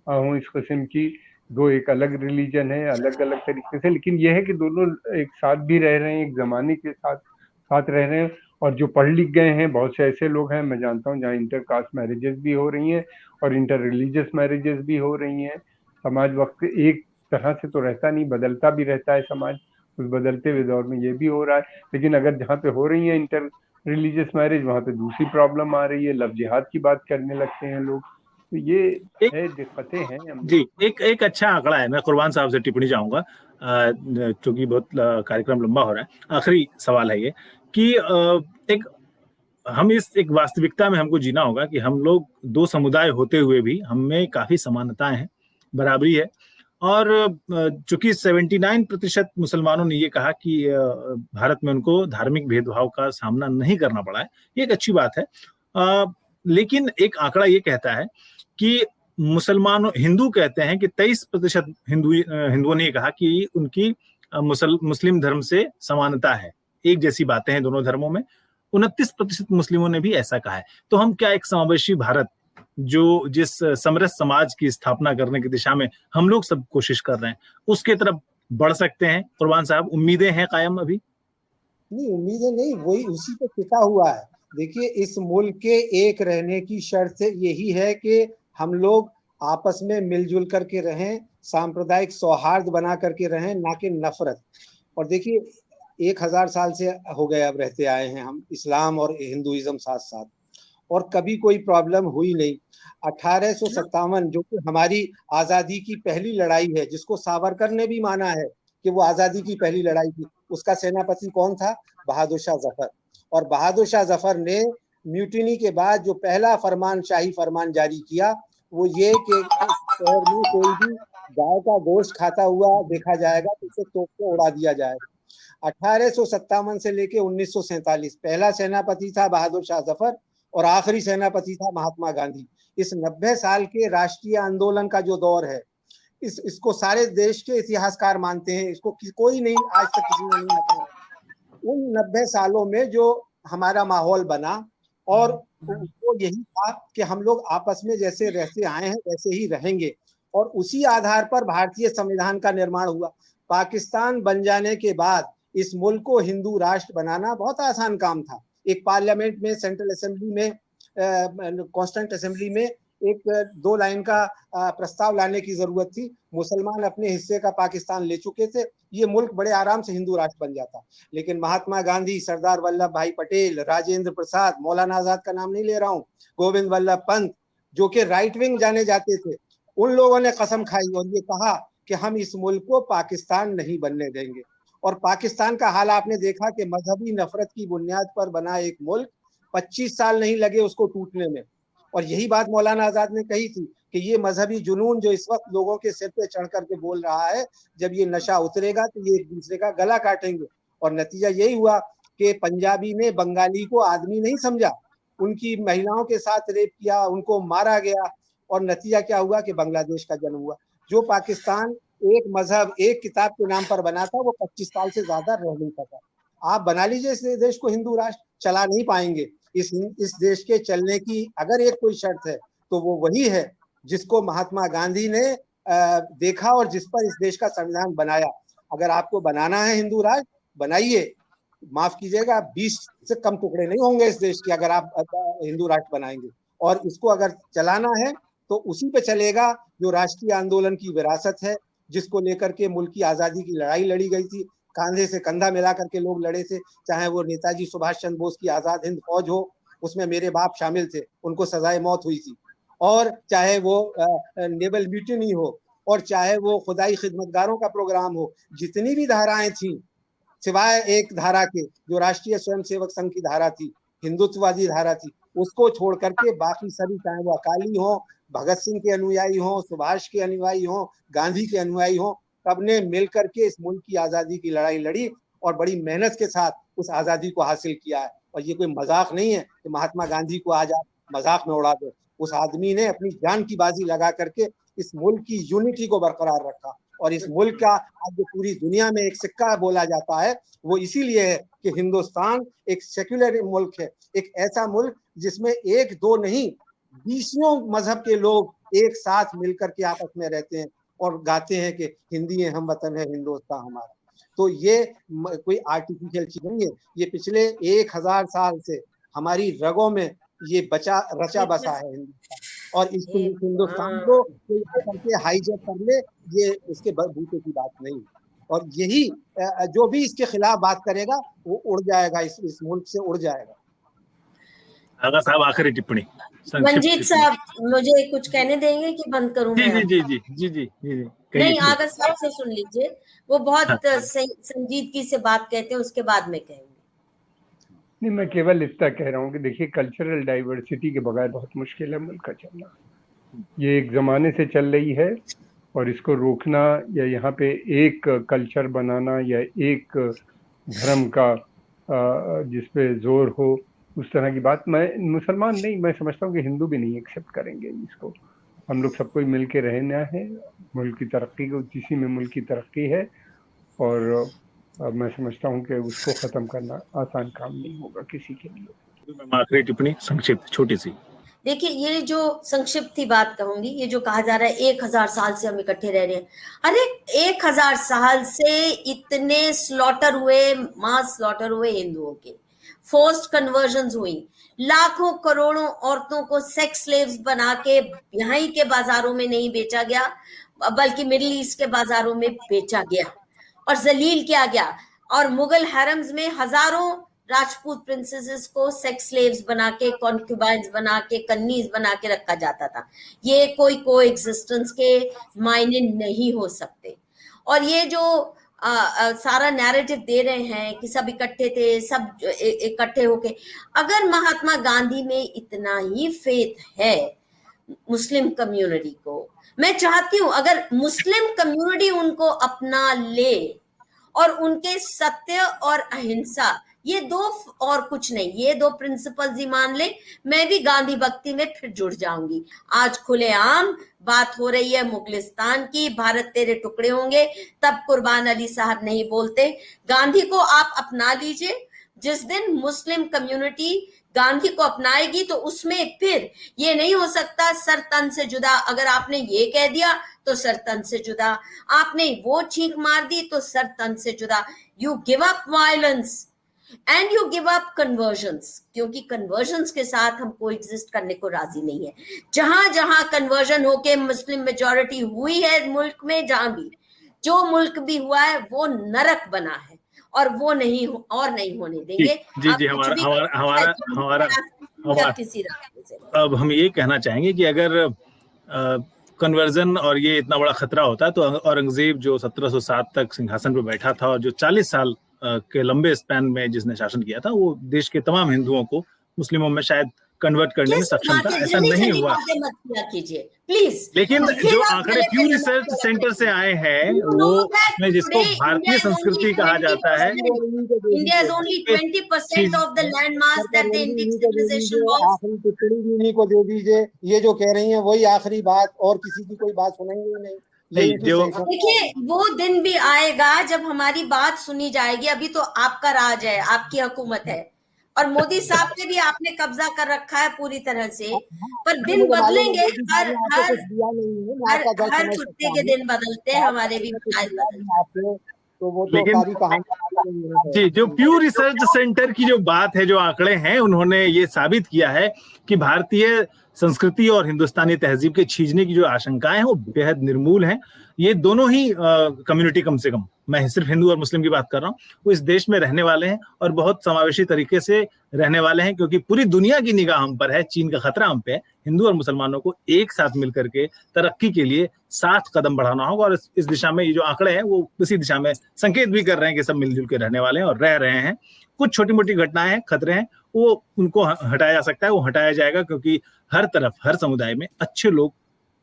हों इस किस्म की। दो एक अलग रिलीजन है, अलग अलग तरीके से, लेकिन यह है कि दोनों एक साथ भी रह रहे हैं, एक जमाने के साथ रह रहे हैं। और जो पढ़ लिख गए हैं, बहुत से ऐसे लोग हैं मैं जानता हूँ जहाँ इंटर कास्ट मैरिजेस भी हो रही हैं और इंटर रिलीजियस मैरिजेस भी हो रही हैं। समाज वक्त एक तरह से तो रहता नहीं, बदलता भी रहता है समाज। उस बदलते हुए दौर में ये भी हो रहा है। लेकिन अगर जहाँ पे हो रही है इंटर रिलीजियस मैरिज, वहाँ पे दूसरी प्रॉब्लम आ रही है, लव जिहाद की बात करने लगते हैं लोग। तो ये है, दिक्कतें हैं जी। एक अच्छा आंकड़ा है, मैं कुर्बान साहब से टिप्पणी चाहूंगा क्योंकि बहुत कार्यक्रम लंबा हो रहा है। आखिरी सवाल है ये कि हम एक वास्तविकता में हमको जीना होगा कि हम लोग दो समुदाय होते हुए भी हम में काफी समानताएं हैं, बराबरी है। और चूंकि 79% मुसलमानों ने ये कहा कि भारत में उनको धार्मिक भेदभाव का सामना नहीं करना पड़ा है, ये एक अच्छी बात है। लेकिन एक आंकड़ा ये कहता है कि हिंदू कहते हैं कि 23% हिंदुओं ने कहा कि उनकी मुस्लिम धर्म से समानता है, एक जैसी बातें हैं दोनों धर्मों में। 29% मुस्लिमों ने भी ऐसा कहा है। तो हम क्या एक समावेशी भारत, जो जिस समरस समाज की स्थापना करने की दिशा में हम लोग सब कोशिश कर रहे हैं, उसके तरफ बढ़ सकते हैं? कुर्बान साहब, उम्मीदें हैं कायम अभी? नहीं, उम्मीदें नहीं, वही उसी पे टिका हुआ है। देखिए, इस मुल्क के एक रहने की शर्त यही है कि हम लोग आपस में मिलजुल करके रहें, सांप्रदायिक सौहार्द बना करके रहें, ना कि नफरत। और देखिए, 1000 साल से हो गए अब रहते आए हैं हम, इस्लाम और हिंदुइज्म साथ साथ। और कभी कोई प्रॉब्लम हुई नहीं। 1857 जो कि हमारी आजादी की पहली लड़ाई है, जिसको सावरकर ने भी माना है कि वो आजादी की पहली लड़ाई थी, उसका सेनापति कौन था? बहादुर शाह जफर। और बहादुर शाह जफर ने म्यूटिनी के बाद जो पहला फरमान, शाही फरमान जारी किया, वो ये कि इस शहर में कोई भी गाय का गोश्त खाता हुआ देखा जाएगा तो उसे तोप के उड़ा दिया जाएगा। 1857 से लेके 1947 पहला सेनापति था बहादुर शाह जफर और आखिरी सेनापति था महात्मा गांधी। इस 90 साल के राष्ट्रीय आंदोलन का जो दौर है, इसको सारे देश के इतिहासकार मानते हैं, इसको कोई नहीं, आज तक किसी ने नहीं बताया। उन 90 सालों में जो हमारा माहौल बना, और वो यही था कि हम लोग आपस में जैसे रहते आए हैं वैसे ही रहेंगे, और उसी आधार पर भारतीय संविधान का निर्माण हुआ। पाकिस्तान बन जाने के बाद इस मुल्क को हिंदू राष्ट्र बनाना बहुत आसान काम था। एक पार्लियामेंट में, सेंट्रल असेंबली में, कॉन्स्टिट्यूंट असेंबली में एक 2 लाइन का प्रस्ताव लाने की जरूरत थी। मुसलमान अपने हिस्से का पाकिस्तान ले चुके थे, ये मुल्क बड़े आराम से हिंदू राष्ट्र बन जाता। लेकिन महात्मा गांधी, सरदार वल्लभ भाई पटेल, राजेंद्र प्रसाद, मौलाना आजाद का नाम नहीं ले रहा हूँ, गोविंद वल्लभ पंत, जो कि राइट विंग जाने जाते थे, उन लोगों ने कसम खाई और ये कहा कि हम इस मुल्क को पाकिस्तान नहीं बनने देंगे। और पाकिस्तान का हाल आपने देखा कि मजहबी नफरत की बुनियाद पर बना एक मुल्क, 25 साल नहीं लगे उसको टूटने में। और यही बात मौलाना आजाद ने कही थी कि ये मजहबी जुनून जो इस वक्त लोगों के सिर पे चढ़ करके बोल रहा है, जब ये नशा उतरेगा तो ये एक दूसरे का गला काटेंगे। और नतीजा यही हुआ कि पंजाबी ने बंगाली को आदमी नहीं समझा, उनकी महिलाओं के साथ रेप किया, उनको मारा गया, और नतीजा क्या हुआ कि बांग्लादेश का जन्म हुआ। जो पाकिस्तान एक मजहब, एक किताब के नाम पर बना था, वो 25 साल से ज्यादा रह नहीं सका। आप बना लीजिए इस देश को हिंदू राष्ट्र, चला नहीं पाएंगे। इस देश के चलने की अगर एक कोई शर्त है तो वो वही है जिसको महात्मा गांधी ने देखा और जिस पर इस देश का संविधान बनाया। अगर आपको बनाना है हिंदू राष्ट्र, बनाइए, माफ कीजिएगा, 20 से कम टुकड़े नहीं होंगे इस देश के अगर आप हिंदू राष्ट्र बनाएंगे। और इसको अगर चलाना है तो उसी पे चलेगा जो राष्ट्रीय आंदोलन की विरासत है, जिसको लेकर के मुल्क की आजादी की लड़ाई लड़ी गई थी, कंधे से कंधा मिला करके लोग लड़े थे। चाहे वो नेताजी सुभाष चंद्र बोस की आजाद हिंद फौज हो, उसमें मेरे बाप शामिल थे, उनको सजाए मौत हुई थी, और चाहे वो नेवल म्यूटिनी हो, और चाहे वो खुदाई खिदमतगारों का प्रोग्राम हो, जितनी भी धाराएं थी सिवाय एक धारा के जो राष्ट्रीय स्वयंसेवक संघ की धारा थी, हिंदुत्ववादी धारा थी, उसको छोड़ करके बाकी सभी, चाहे वो अकाली हो, भगत सिंह के अनुयायी हो, सुभाष के अनुयायी हो, गांधी के अनुयायी हो, सबने मिलकर के इस मुल्क की आजादी की लड़ाई लड़ी और बड़ी मेहनत के साथ उस आजादी को हासिल किया है। और ये कोई मजाक नहीं है कि महात्मा गांधी को आज आप मजाक में उड़ा दो। उस आदमी ने अपनी जान की बाजी लगा करके इस मुल्क की यूनिटी को बरकरार रखा, और इस मुल्क का आज जो पूरी दुनिया में एक सिक्का बोला जाता है वो इसीलिए है कि हिंदुस्तान एक सेक्युलर मुल्क है, एक ऐसा मुल्क जिसमें एक दो नहीं 20 मजहब के लोग एक साथ मिलकर के आपस में रहते हैं और गाते हैं कि हिंदी है हम वतन है हिंदुस्तान हमारा। तो ये कोई आर्टिफिशियल चीज नहीं है, ये पिछले 1000 साल से हमारी रगों में ये रचा बसा है हिंदुस्तान। और इस हिंदुस्तान को कोई करके हाईजैक कर ले, ये इसके बूते की बात नहीं। और यही जो भी इसके खिलाफ बात करेगा वो उड़ जाएगा, इस मुल्क से उड़ जाएगा। आगा साहब आखिरी टिप्पणी। मंजीत साहब मुझे कुछ कहने देंगे कि बंद करूं? जी। नहीं, आगा साहब से सुन लीजिए, वो बहुत संजीदगी से बात कहते हैं, उसके बाद में कहेंगे। नहीं, मैं केवल इतना कह रहा हूँ कि देखिए, कल्चरल डाइवर्सिटी के बगैर बहुत मुश्किल है मुल्क का चलना। ये एक जमाने से चल रही है और इसको रोकना या यहाँ पे एक कल्चर बनाना या एक धर्म का जिसपे जोर हो, उस तरह की बात मैं मुसलमान नहीं, मैं समझता हूँ कि हिंदू भी नहीं एक्सेप्ट करेंगे इसको। हम लोग सबको मिल के रहना है, मुल्क की तरक्की को, इसी में मुल्क की तरक्की है, और मैं समझता हूँ कि उसको खत्म करना आसान काम नहीं होगा किसी के लिए। आखिरी टिप्पणी संक्षिप्त छोटी सी। देखिए, ये जो संक्षिप्त ही बात कहूंगी, ये जो कहा जा रहा है 1000 साल से हम इकट्ठे रह रहे हैं, अरे 1000 साल से इतने स्लॉटर हुए, मास स्लॉटर हुए हिंदुओं के, फोर्स्ड कन्वर्जन्स हुई, लाखों करोड़ों औरतों को सेक्स स्लेव्स बना के यहाँ के बाजारों में नहीं बेचा गया, बल्कि मिडिल ईस्ट के बाजारों में बेचा गया और जलील किया गया। और मुगल हैरम्स में हजारों राजपूत प्रिंसेसेस को सेक्स स्लेव्स बना के, कॉन्क्यूबाइंस बना के, कन्नीज बना के रखा जाता था। ये कोई कोएग्जिस्टेंस के मायने नहीं हो सकते। और ये जो सारा नैरेटिव दे रहे हैं कि सब इकट्ठे थे, सब इकट्ठे होके, अगर महात्मा गांधी में इतना ही फेथ है मुस्लिम कम्युनिटी को, मैं चाहती हूं अगर मुस्लिम कम्युनिटी उनको अपना ले और उनके सत्य और अहिंसा, ये दो और कुछ नहीं, ये दो प्रिंसिपल्स ही मान ले, मैं भी गांधी भक्ति में फिर जुड़ जाऊंगी। आज खुलेआम बात हो रही है मुगलिस्तान की, भारत तेरे टुकड़े होंगे, तब कुर्बान अली साहब नहीं बोलते। गांधी को आप अपना लीजिए, जिस दिन मुस्लिम कम्युनिटी गांधी को अपनाएगी तो उसमें फिर ये नहीं हो सकता सर तन से जुदा। अगर आपने ये कह दिया तो सर तन से जुदा, आपने वो छींक मार दी तो सर तन से जुदा। You give up violence and you give up convergence, क्योंकि कन्वर्जन्स के साथ हम कोएग्जिस्ट करने को राजी नहीं है। जहां जहां कन्वर्जन होके मुस्लिम मेजॉरिटी हुई है मुल्क में, जहां भी जो मुल्क भी हुआ है वो नरक बना है और वो नहीं होने देंगे। जी हमारा अब हम ये कहना चाहेंगे कि अगर कन्वर्जन और ये इतना बड़ा खतरा होता तो औरंगजेब जो 1707 तक सिंहासन पर बैठा था और जो 40 साल के लंबे स्पैन में जिसने शासन किया था, वो देश के तमाम हिंदुओं को मुस्लिमों में शायद कन्वर्ट करने में सक्षम था। ऐसा नहीं हुआ प्लीज। लेकिन जो आंकड़े प्यू रिसर्च सेंटर से आए हैं वो उसमें जिसको भारतीय संस्कृति कहा जाता है, India is only 20% of the land mass that the Indian civilization was. आखिरी टिप्पणी भी इन्हीं को दे दीजिए, ये जो कह रही हैं वही आखिरी बात, और किसी की कोई बात सुनेंगे ही नहीं। देखिए वो दिन भी आएगा जब हमारी बात सुनी जाएगी। अभी तो आपका राज है, आपकी हुकूमत है, और मोदी साहब पे भी आपने कब्जा कर रखा है पूरी तरह से, पर दिन बदलेंगे। हर कुत्ते के दिन बदलते हैं, हमारे भी तो वो तो सारी कहानी। जी, जो प्यू रिसर्च सेंटर की जो बात है, जो आंकड़े हैं, उन्होंने ये साबित किया है कि भारतीय संस्कृति और हिंदुस्तानी तहजीब के छीजने की जो आशंकाएं हैं वो बेहद निर्मूल हैं। ये दोनों ही कम्युनिटी, कम से कम मैं सिर्फ हिंदू और मुस्लिम की बात कर रहा हूँ, वो इस देश में रहने वाले हैं और बहुत समावेशी तरीके से रहने वाले हैं, क्योंकि पूरी दुनिया की निगाह हम पर है, चीन का खतरा हम पे है। हिंदू और मुसलमानों को एक साथ मिलकर के तरक्की के लिए साथ कदम बढ़ाना होगा, और इस दिशा में ये जो आंकड़े हैं वो इसी दिशा में संकेत भी कर रहे हैं कि सब मिलजुल के रहने वाले हैं और रह रहे हैं। कुछ छोटी मोटी घटनाएं हैं, खतरे हैं, वो उनको हटाया जा सकता है, वो हटाया जाएगा, क्योंकि हर तरफ, हर समुदाय में अच्छे लोग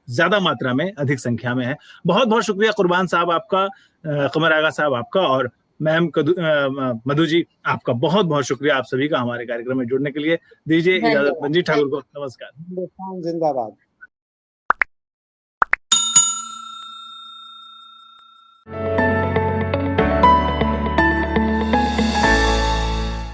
ज्यादा मात्रा में, अधिक संख्या में है। बहुत बहुत शुक्रिया कुर्बान साहब आपका, कमर आगा साहब आपका, और मैम मधु जी आपका बहुत बहुत शुक्रिया आप सभी का हमारे कार्यक्रम में जुड़ने के लिए। दीजिए इजाजत मंजीत ठाकुर को। नमस्कार। जिंदाबाद।